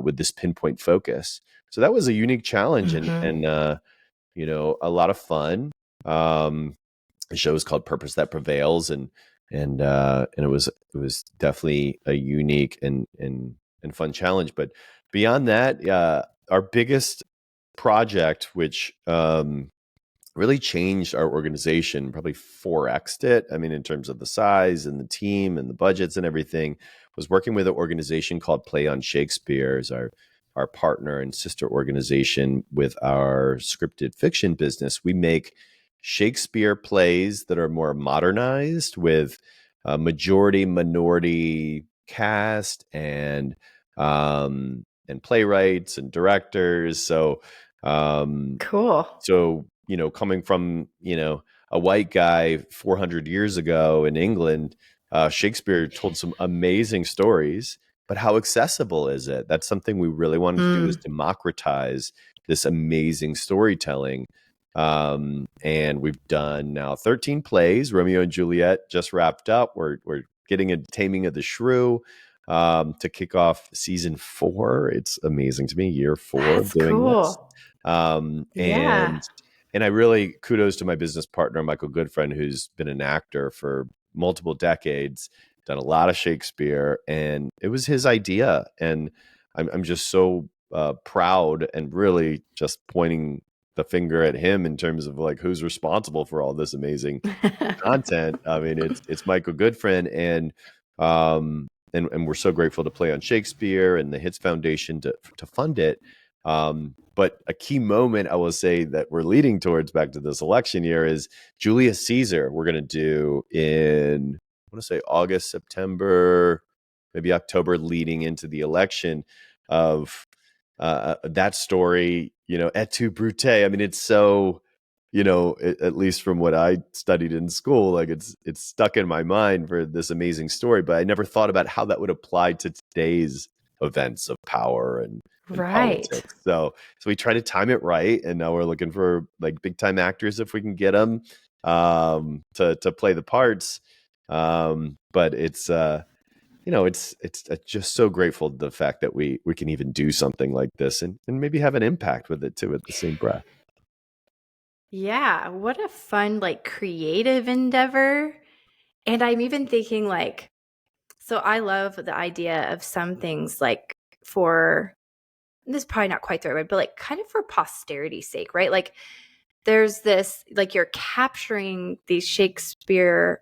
with this pinpoint focus. So that was a unique challenge, Mm-hmm. and a lot of fun. The show is called Purpose That Prevails, and it was definitely a unique and fun challenge. But beyond that, our biggest project, which really changed our organization, probably 4x'd it. I mean, in terms of the size and the team and the budgets and everything, was working with an organization called Play on Shakespeare, as our partner and sister organization with our scripted fiction business. We make Shakespeare plays that are more modernized, with a majority minority cast, and playwrights and directors. Um, Cool. so, coming from, a white guy 400 years ago in England, Shakespeare told some amazing stories, but how accessible is it? That's something we really wanted to do, is Mm. democratize this amazing storytelling. And we've done now 13 plays. Romeo and Juliet just wrapped up. We're getting a Taming of the Shrew to kick off season 4. It's amazing to me, year 4 of That's doing this. cool. Um, Yeah. and and I really, kudos to my business partner, Michael Goodfriend, who's been an actor for multiple decades, done a lot of Shakespeare, and it was his idea. And I'm just so proud, and really just pointing the finger at him in terms of like, who's responsible for all this amazing content. I mean, it's Michael Goodfriend, and we're so grateful to Play on Shakespeare and the Hits Foundation to fund it. But a key moment, I will say, that we're leading towards, back to this election year, is Julius Caesar. We're going to do in, I want to say, August, September, maybe October, leading into the election, of that story, Et tu, Brute. I mean, it's so, at least from what I studied in school, like, it's stuck in my mind for this amazing story, but I never thought about how that would apply to today's events of power and Right. politics. So we try to time it right, and now we're looking for like big time actors, if we can get them, to play the parts. But it's just so grateful to the fact that we can even do something like this, and maybe have an impact with it too at the same breath. Yeah. What a fun, like, creative endeavor. And I'm even thinking, like, so I love the idea of some things, like, for this is probably not quite the right word, but like kind of for posterity's sake, right? Like, there's this, like, you're capturing these Shakespeare's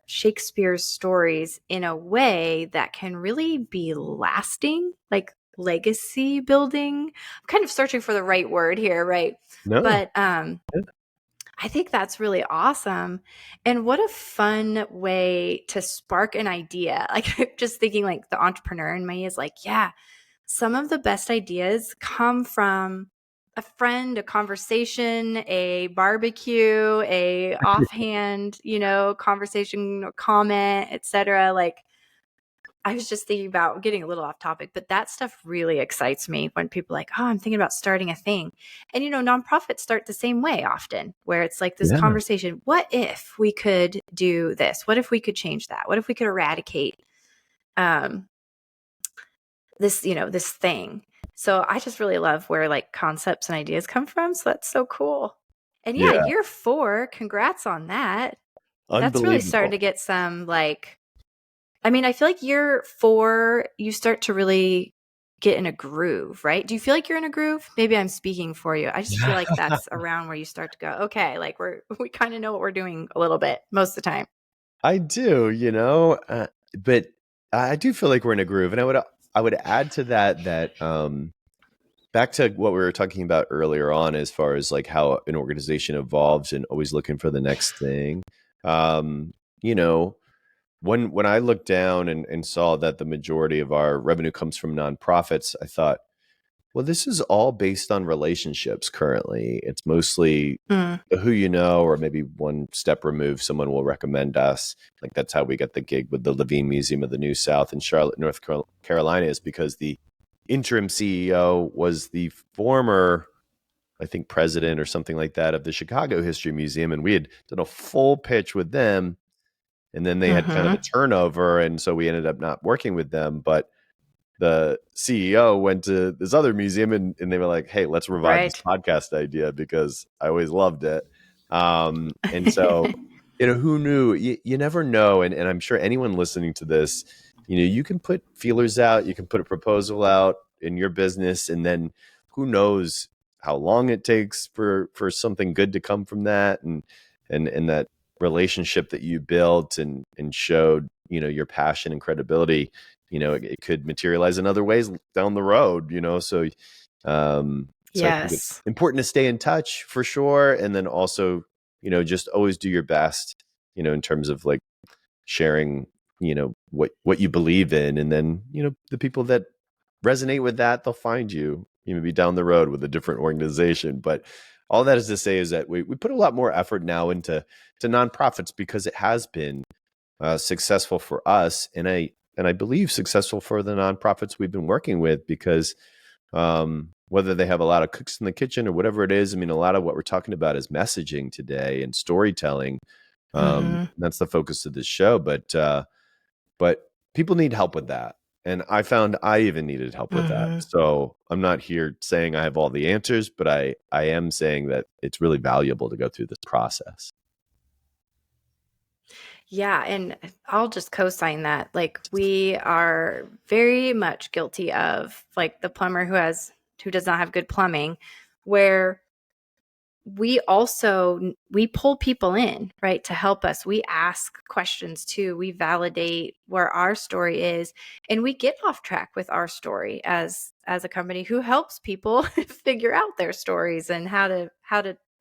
stories in a way that can really be lasting, like legacy building. I'm kind of searching for the right word here, right? No. But I think that's really awesome. And what a fun way to spark an idea. Like, just thinking, like, the entrepreneur in me is like, yeah, some of the best ideas come from a friend, a conversation, a barbecue, a offhand, conversation or comment, etc. Like, I was just thinking about getting a little off topic, but that stuff really excites me when people are like, oh, I'm thinking about starting a thing. And, nonprofits start the same way often, where it's like this Yeah. conversation. What if we could do this? What if we could change that? What if we could eradicate um, this thing? So I just really love where like concepts and ideas come from. So that's so cool. And yeah, Yeah. year 4, congrats on that. That's really starting Unbelievable. to get some like, I feel like year 4, you start to really get in a groove, right? Do you feel like you're in a groove? Maybe I'm speaking for you. I just feel like that's around where you start to go, okay, like we kind of know what we're doing a little bit most of the time. I do, but I do feel like we're in a groove, and I would add to that back to what we were talking about earlier on, as far as like how an organization evolves and always looking for the next thing. Um, you know, when I looked down and saw that the majority of our revenue comes from nonprofits, I thought, well, this is all based on relationships currently. It's mostly Mm, who you know, or maybe one step removed, someone will recommend us. Like that's how we got the gig with the Levine Museum of the New South in Charlotte, North Carolina, is because the interim CEO was the former, I think, president or something like that of the Chicago History Museum. And we had done a full pitch with them. And then they had kind of a mm-hmm. turnover. And so we ended up not working with them. But the CEO went to this other museum and they were like, hey, let's revive this Right. podcast idea because I always loved it. And so, who knew? You never know. And I'm sure anyone listening to this, you can put feelers out, you can put a proposal out in your business, and then who knows how long it takes for something good to come from that, and that relationship that you built and showed, your passion and credibility, it could materialize in other ways down the road, so I think it's Yes. important to stay in touch for sure, and then also, just always do your best, in terms of like sharing, what you believe in, and then, the people that resonate with that, they'll find you, maybe down the road with a different organization. But all that is to say is that we put a lot more effort now into nonprofits because it has been successful for us, and I believe successful for the nonprofits we've been working with, because whether they have a lot of cooks in the kitchen or whatever it is, I mean, a lot of what we're talking about is messaging today and storytelling. Mm-hmm. That's the focus of this show, but people need help with that. And I found I even needed help with that. Mm-hmm. So I'm not here saying I have all the answers, but I am saying that it's really valuable to go through this process. Yeah, and I'll just co-sign that. Like we are very much guilty of like the plumber who does not have good plumbing, where we pull people in, right, to help us. We ask questions too. We validate where our story is, and we get off track with our story as a company who helps people figure out their stories and how to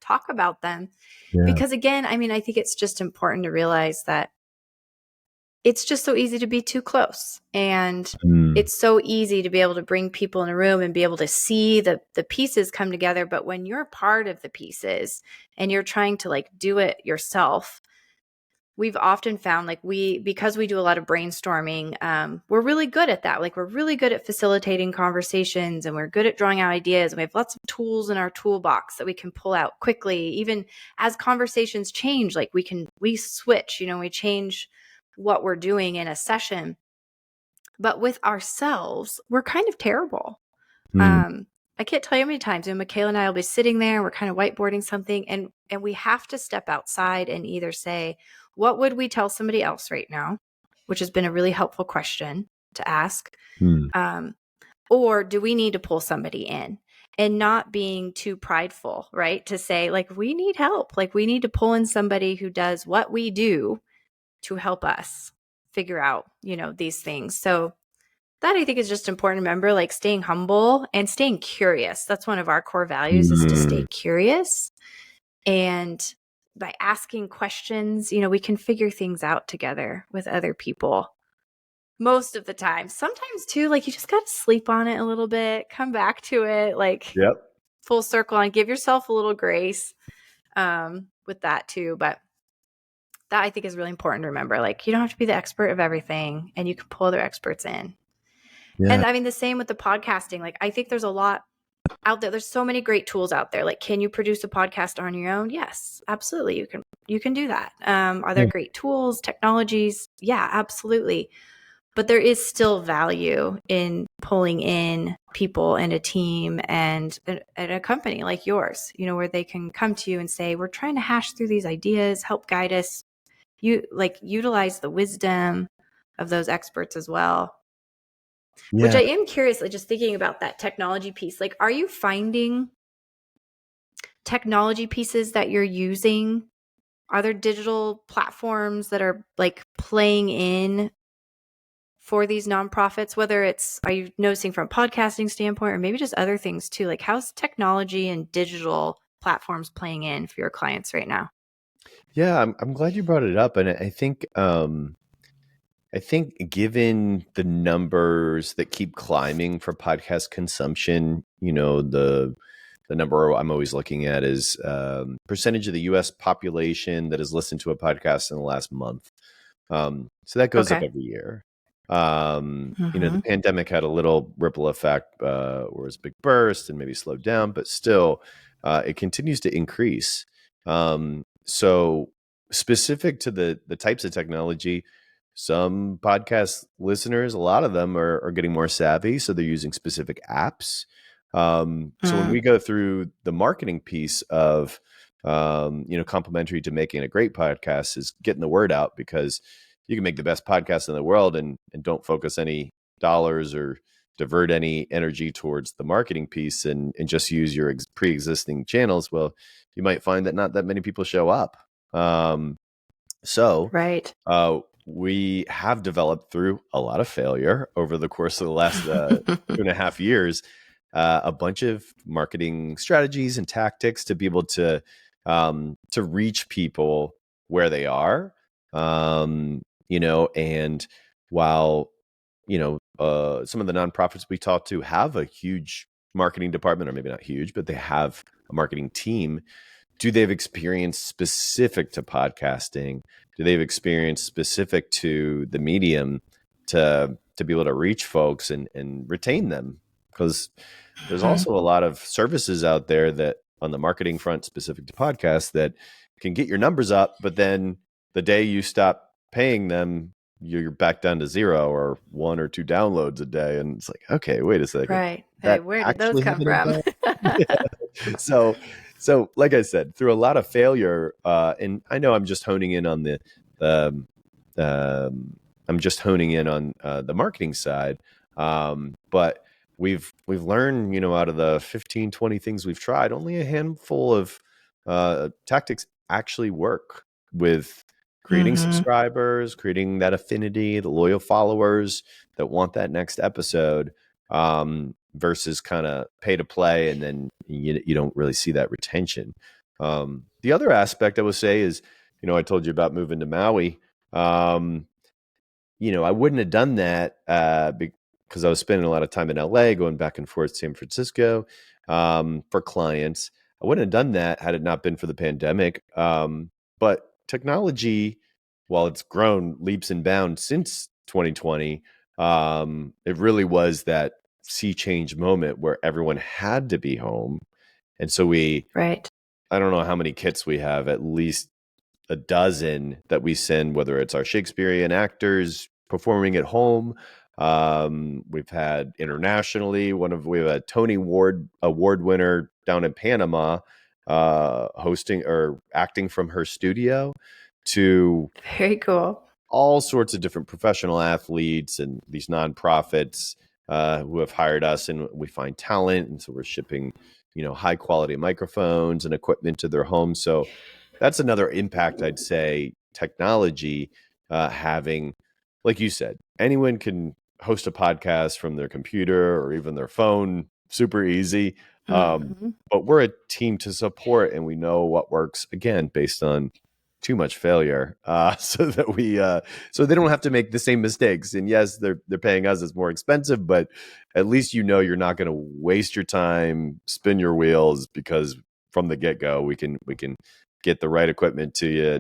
talk about them. Yeah. Because again, I think it's just important to realize that it's just so easy to be too close, and Mm. it's so easy to be able to bring people in a room and be able to see the pieces come together. But when you're part of the pieces and you're trying to like do it yourself, we've often found like because we do a lot of brainstorming, we're really good at that. Like we're really good at facilitating conversations, and we're good at drawing out ideas, and we have lots of tools in our toolbox that we can pull out quickly. Even as conversations change, like we switch, we change what we're doing in a session. But with ourselves, we're kind of terrible. Mm. um I can't tell you how many times, Michaela and I will be sitting there, we're kind of whiteboarding something, and we have to step outside and either say, what would we tell somebody else right now, which has been a really helpful question to ask, Mm. um or do we need to pull somebody in, and not being too prideful, right, to say like we need help, like we need to pull in somebody who does what we do to help us figure out these things. So that I think is just important to remember, like staying humble and staying curious. That's one of our core values, is to stay Mm. curious. And by asking questions, we can figure things out together with other people most of the time. Sometimes too, like you just got to sleep on it a little bit, come back to it, like Yep. full circle, and give yourself a little grace with that too. But That I think is really important to remember. Like, you don't have to be the expert of everything, and you can pull other experts in. Yeah. And I mean, the same with the podcasting. Like, I think there's a lot out there. There's so many great tools out there. Like, can you produce a podcast on your own? Yes, absolutely. You can do that. Are there Yeah. great tools, technologies? Yeah, absolutely. But there is still value in pulling in people and a team and a company like yours, you know, where they can come to you and say, we're trying to hash through these ideas, help guide us. You like utilize the wisdom of those experts as well. Which Yeah. I am curious, like just thinking about that technology piece. Like, are you finding technology pieces that you're using? Are there digital platforms that are like playing in for these nonprofits, whether it's, are you noticing from a podcasting standpoint or maybe just other things too? Like, how's technology and digital platforms playing in for your clients right now? Yeah, I'm glad you brought it up, and I think given the numbers that keep climbing for podcast consumption, the number I'm always looking at is percentage of the U.S. population that has listened to a podcast in the last month. So that goes up Okay. every year. The Mm-hmm. pandemic had a little ripple effect, where it was a big burst and maybe slowed down, but still, it continues to increase. So specific to the types of technology, some podcast listeners, a lot of them are getting more savvy, so they're using specific apps. So when we go through the marketing piece of, complementary to making a great podcast is getting the word out, because you can make the best podcast in the world and don't focus any dollars or divert any energy towards the marketing piece and just use your pre-existing channels. Well, you might find that not that many people show up. Um, so Right. we have developed through a lot of failure over the course of the last 2.5 years, a bunch of marketing strategies and tactics to be able to reach people where they are. And while some of the nonprofits we talk to have a huge marketing department, or maybe not huge, but they have a marketing team. Do they have experience specific to podcasting? Do they have experience specific to the medium to be able to reach folks and retain them? Because there's Mhm. also a lot of services out there that on the marketing front specific to podcasts that can get your numbers up, but then the day you stop paying them, you're back down to zero or one or two downloads a day. And it's like, okay, wait a second. Right. Hey, That where did those actually have come an from? impact? So, so like I said, through a lot of failure, and I know I'm just honing in on the um, I'm just honing in on the marketing side, but we've learned, out of the 15, 20 things we've tried, only a handful of tactics actually work with creating Mm-hmm. subscribers, creating that affinity, the loyal followers that want that next episode, versus kind of pay to play, and then you don't really see that retention. The other aspect I would say is, I told you about moving to Maui. Um, I wouldn't have done that because I was spending a lot of time in LA, going back and forth to San Francisco, for clients. I wouldn't have done that had it not been for the pandemic. But technology, while it's grown leaps and bounds since 2020, it really was that sea change moment where everyone had to be home. And so Right. I don't know how many kits we have, at least a dozen that we send, whether it's our Shakespearean actors performing at home. We've had internationally, we have a Tony Award winner down in Panama, hosting or acting from her studio, to Very cool. all sorts of different professional athletes and these nonprofits who have hired us, and we find talent, and so we're shipping high quality microphones and equipment to their homes. So that's another impact, I'd say, technology having. Like you said, anyone can host a podcast from their computer or even their phone, super easy. Mm-hmm. But we're a team to support, and we know what works, again, based on too much failure, so that so they don't have to make the same mistakes. And yes, they're paying us, it's more expensive, but at least you're not going to waste your time, spin your wheels, because from the get-go we can get the right equipment to you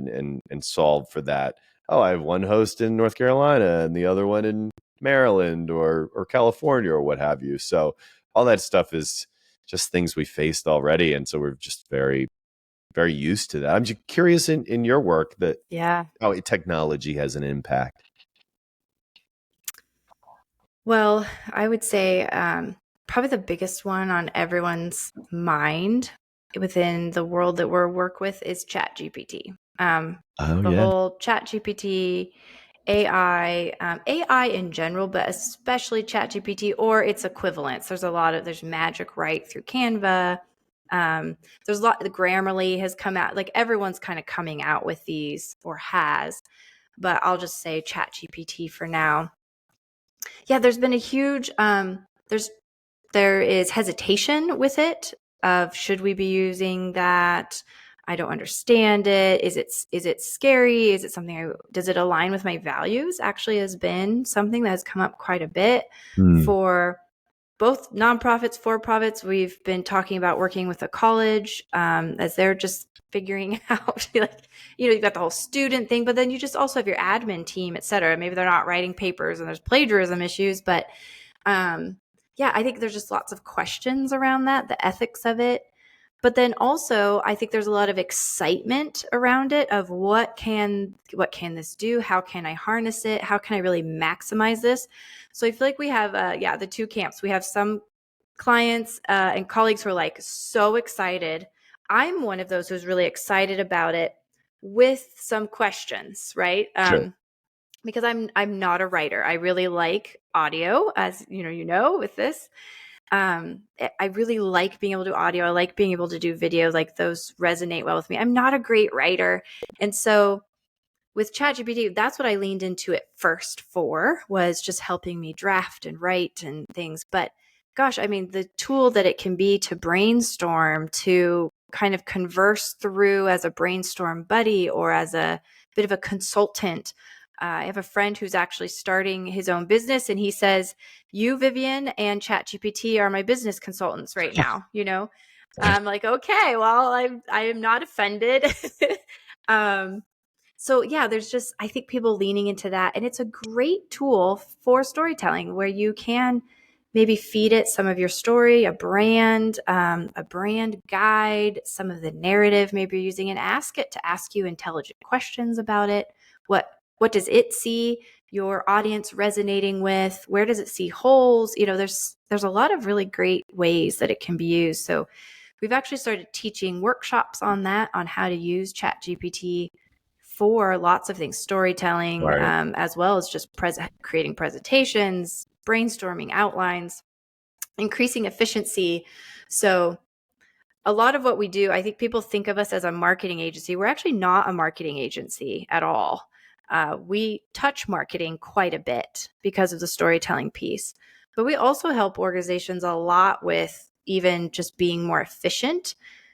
and solve for that. Oh, I have one host in North Carolina and the other one in Maryland or California or what have you. So all that stuff is just things we faced already. And so we're just very, very used to that. I'm just curious in your work that Yeah. how technology has an impact. Well, I would say probably the biggest one on everyone's mind within the world that we work with is ChatGPT. Oh, The yeah. whole ChatGPT, AI, AI in general, but especially ChatGPT or its equivalents. There's Magic Write through Canva. There's a lot, the Grammarly has come out, like everyone's kind of coming out with these or has, but I'll just say ChatGPT for now. Yeah, there's been a huge there is hesitation with it of should we be using that? I don't understand it. Is it scary? Is it something does it align with my values? Actually has been something that has come up quite a bit for both nonprofits, for profits. We've been talking about working with a college as they're just figuring out, like, you've got the whole student thing, but then you just also have your admin team, et cetera. Maybe they're not writing papers and there's plagiarism issues, but yeah, I think there's just lots of questions around that, the ethics of it. But then also, I think there's a lot of excitement around it of what can this do? How can I harness it? How can I really maximize this? So I feel like we have, the two camps. We have some clients and colleagues who are like so excited. I'm one of those who's really excited about it with some questions, right? Sure. Because I'm not a writer. I really like audio, as with this. I really like being able to do audio. I like being able to do video. Like those resonate well with me. I'm not a great writer. And so with ChatGPT, that's what I leaned into it first for, was just helping me draft and write and things. But gosh, I mean, the tool that it can be to brainstorm, to kind of converse through as a brainstorm buddy or as a bit of a consultant. I have a friend who's actually starting his own business, and he says, you, Vivian, and ChatGPT are my business consultants right now. I'm like, okay, well, I am not offended. So yeah, there's just, I think, people leaning into that, and it's a great tool for storytelling where you can maybe feed it some of your story, a brand guide, some of the narrative, maybe you're using, and ask it to ask you intelligent questions about it. What does it see your audience resonating with? Where does it see holes? There's a lot of really great ways that it can be used. So we've actually started teaching workshops on that, on how to use ChatGPT for lots of things, storytelling, Right. as well as just creating presentations, brainstorming outlines, increasing efficiency. So a lot of what we do, I think people think of us as a marketing agency. We're actually not a marketing agency at all. We touch marketing quite a bit because of the storytelling piece, but we also help organizations a lot with even just being more efficient.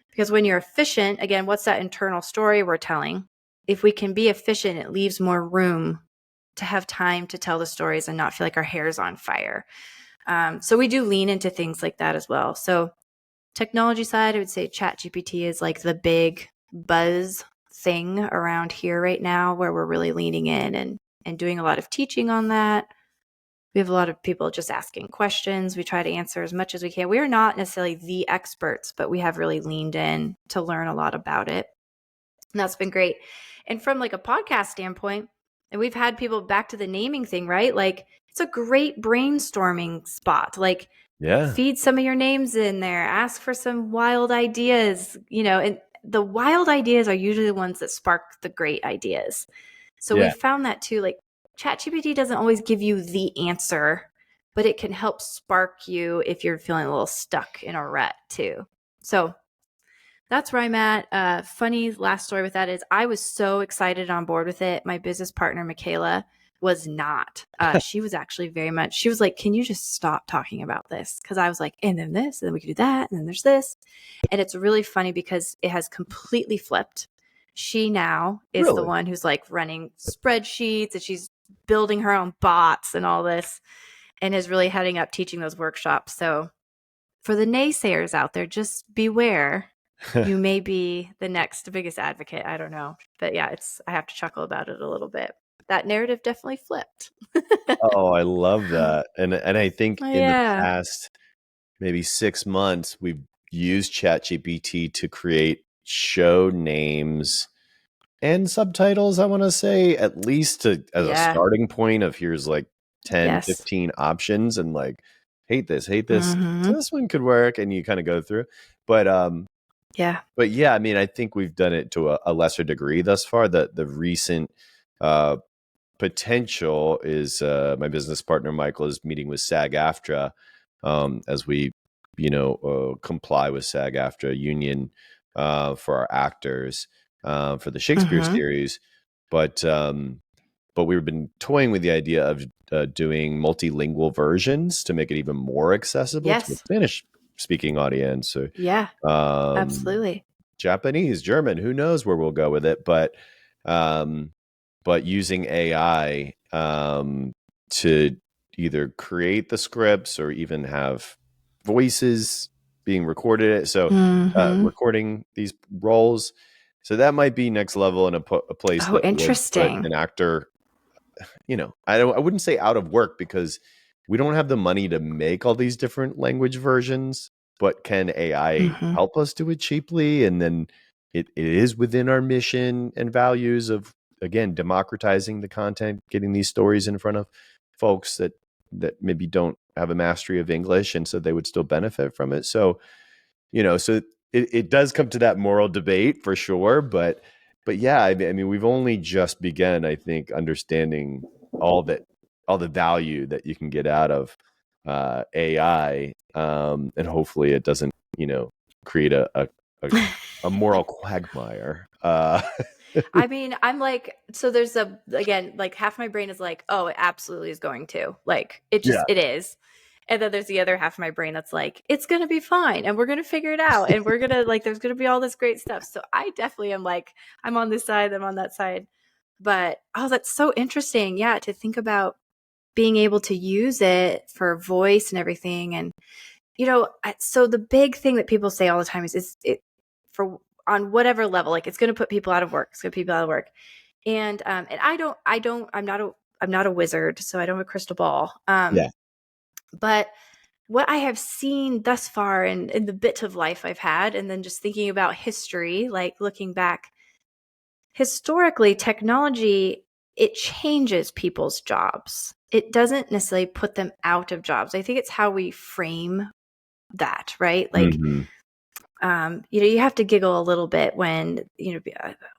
Because when you're efficient, again, what's that internal story we're telling? If we can be efficient, it leaves more room to have time to tell the stories and not feel like our hair's on fire. So we do lean into things like that as well. So technology side, I would say ChatGPT is like the big buzz thing around here right now, where we're really leaning in and doing a lot of teaching on that. We have a lot of people just asking questions. We try to answer as much as we can. We are not necessarily the experts, but we have really leaned in to learn a lot about it. And that's been great. And from like a podcast standpoint, and we've had people, back to the naming thing, right? Like it's a great brainstorming spot. Like Yeah. feed some of your names in there, ask for some wild ideas, and the wild ideas are usually the ones that spark the great ideas. So we Yeah. found that too, like ChatGPT doesn't always give you the answer, but it can help spark you if you're feeling a little stuck in a rut too. So that's where I'm at. Funny last story with that is I was so excited on board with it. My business partner, Michaela, was not. She was actually she was like, can you just stop talking about this? Because I was like, and then this, and then we could do that, and then there's this. And it's really funny because it has completely flipped. She now is the Really? one who's like running spreadsheets, and she's building her own bots and all this, and is really heading up teaching those workshops. So for the naysayers out there, just beware you may be the next biggest advocate. I don't know. But yeah, I have to chuckle about it a little bit. That narrative definitely flipped. Oh, I love that. And I think in the Yeah. past maybe 6 months, we've used ChatGPT to create show names and subtitles, I want to say, at least as a Yeah. starting point of here's like 10, Yes. 15 options and like hate this. Mm-hmm. So this one could work, and you kind of go through. But Yeah. yeah, I mean, I think we've done it to a lesser degree thus far. The recent uh potential is my business partner Michael is meeting with SAG-AFTRA as we, comply with SAG-AFTRA union for our actors for the Shakespeare Mm-hmm. series. But we've been toying with the idea of doing multilingual versions to make it even more accessible to a Yes. Spanish speaking audience, or Yeah. um, Absolutely. Japanese, German, who knows where we'll go with it. Um, but using AI to either create the scripts or even have voices being recorded. So Mm-hmm. recording these roles. So that might be next level in a place Oh, that would put interesting. an actor, I wouldn't say out of work, because we don't have the money to make all these different language versions, but can AI Mm-hmm. help us do it cheaply? And then it is within our mission and values of, again, democratizing the content, getting these stories in front of folks that maybe don't have a mastery of English, and so they would still benefit from it. So, so it does come to that moral debate for sure, but yeah, I mean, we've only just begun, I think, understanding all the value that you can get out of AI, and hopefully it doesn't, create a, a moral quagmire. I mean, I'm like, so there's again, like half my brain is like, oh, it absolutely is going to. Like, Yeah, it is. And then there's the other half of my brain that's like, it's going to be fine. And we're going to figure it out. And we're going to, like, there's going to be all this great stuff. So I definitely am like, I'm on this side, I'm on that side. But, oh, that's so interesting. Yeah. To think about being able to use it for voice and everything. And, so the big thing that people say all the time is it for on whatever level, like it's going to put people out of work. It's going to put people out of work. And I'm not a wizard, so I don't have a crystal ball. yeah. But what I have seen thus far in the bit of life I've had, and then just thinking about history, like looking back, historically, technology, it changes people's jobs. It doesn't necessarily put them out of jobs. I think it's how we frame that, right? Like, Hmm. you have to giggle a little bit when,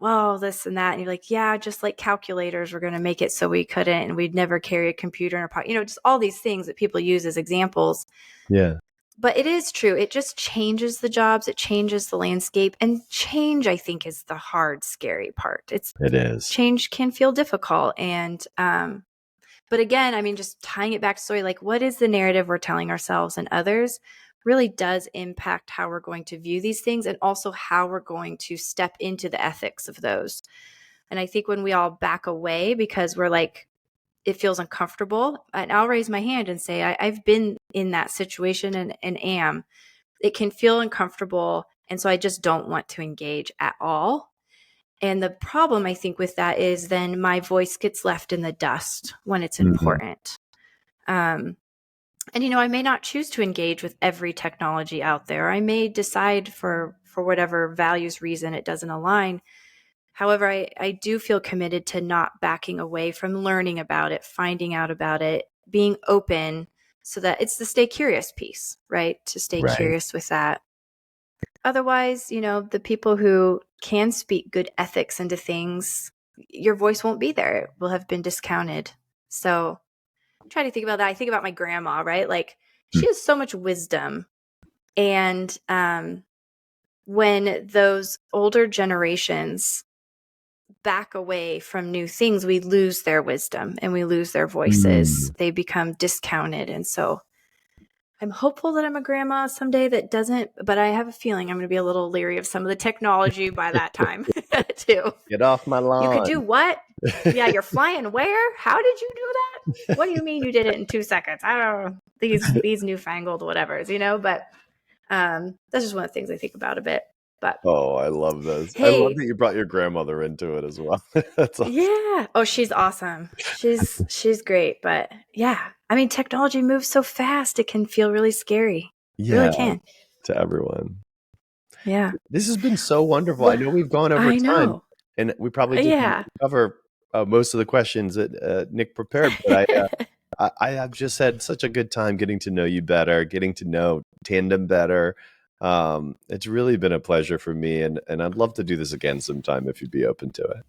well, this and that. And you're like, yeah, just like calculators were going to make it so we couldn't, and we'd never carry a computer in our pocket, just all these things that people use as examples. Yeah, But it is true. It just changes the jobs. It changes the landscape. And change, I think, is the hard, scary part. it is. Change can feel difficult. But again, I mean, just tying it back to story, like what is the narrative we're telling ourselves and others really does impact how we're going to view these things, and also how we're going to step into the ethics of those. And I think when we all back away because we're like, it feels uncomfortable, and I'll raise my hand and say, I've been in that situation and am. It can feel uncomfortable. And so I just don't want to engage at all. And the problem, I think, with that is then my voice gets left in the dust when it's Hmm. important. And, I may not choose to engage with every technology out there. I may decide for whatever values reason it doesn't align. However, I do feel committed to not backing away from learning about it, finding out about it, being open, so that it's the stay curious piece, right? To stay Right. curious with that. Otherwise, the people who can speak good ethics into things, your voice won't be there. It will have been discounted. So I'm trying to think about that. I think about my grandma, right? Like she has so much wisdom. And when those older generations back away from new things, we lose their wisdom and we lose their voices. Mm. They become discounted. And so I'm hopeful that I'm a grandma someday that doesn't, but I have a feeling I'm going to be a little leery of some of the technology by that time too. Get off my You could do lawn. what? Yeah, you're flying where? How did you do that? What do you mean you did it in 2 seconds? I don't know. These newfangled whatevers, but that's just one of the things I think about a bit. But Oh, I love those. I love hey, that you brought your grandmother into it as well. That's awesome. yeah. Oh, she's awesome. She's great. But yeah, I mean, technology moves so fast, it can feel really scary. It really Yeah, can. to everyone. Yeah. This has been so wonderful. I Well, know we've gone over I time, know. and we probably didn't Yeah. cover most of the questions that Nick prepared, but I have just had such a good time getting to know you better, getting to know Tandem better. It's really been a pleasure for me, and I'd love to do this again sometime if you'd be open to it.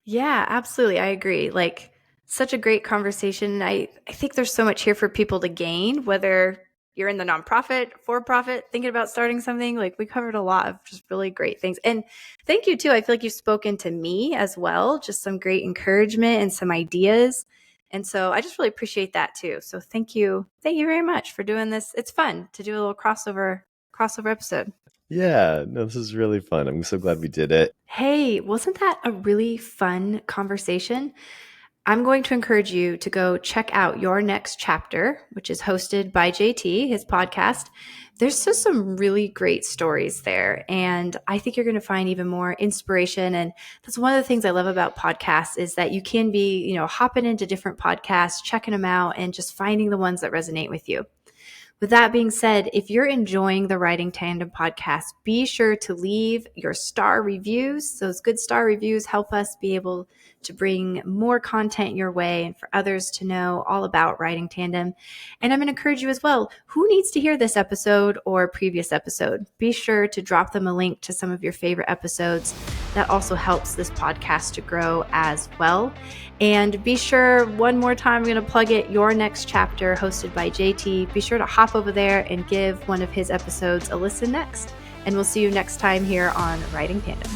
Yeah, absolutely. I agree. Like, such a great conversation. I think there's so much here for people to gain, whether you're in the nonprofit, for profit, thinking about starting something. Like, we covered a lot of just really great things. And thank you, too. I feel like you've spoken to me as well, just some great encouragement and some ideas. And so I just really appreciate that, too. So thank you. Thank you very much for doing this. It's fun to do a little crossover episode. Yeah, no, this is really fun. I'm so glad we did it. Hey, wasn't that a really fun conversation? I'm going to encourage you to go check out Your Next Chapter, which is hosted by JT, his podcast. There's just some really great stories there. And I think you're going to find even more inspiration. And that's one of the things I love about podcasts is that you can be, hopping into different podcasts, checking them out, and just finding the ones that resonate with you. With that being said, if you're enjoying the Riding Tandem podcast, be sure to leave your star reviews. Those good star reviews help us be able to bring more content your way and for others to know all about Riding Tandem. And I'm going to encourage you as well, who needs to hear this episode or previous episode? Be sure to drop them a link to some of your favorite episodes. That also helps this podcast to grow as well. And be sure, one more time, I'm going to plug it, Your Next Chapter, hosted by JT. Be sure to hop over there and give one of his episodes a listen next. And we'll see you next time here on Riding Tandem.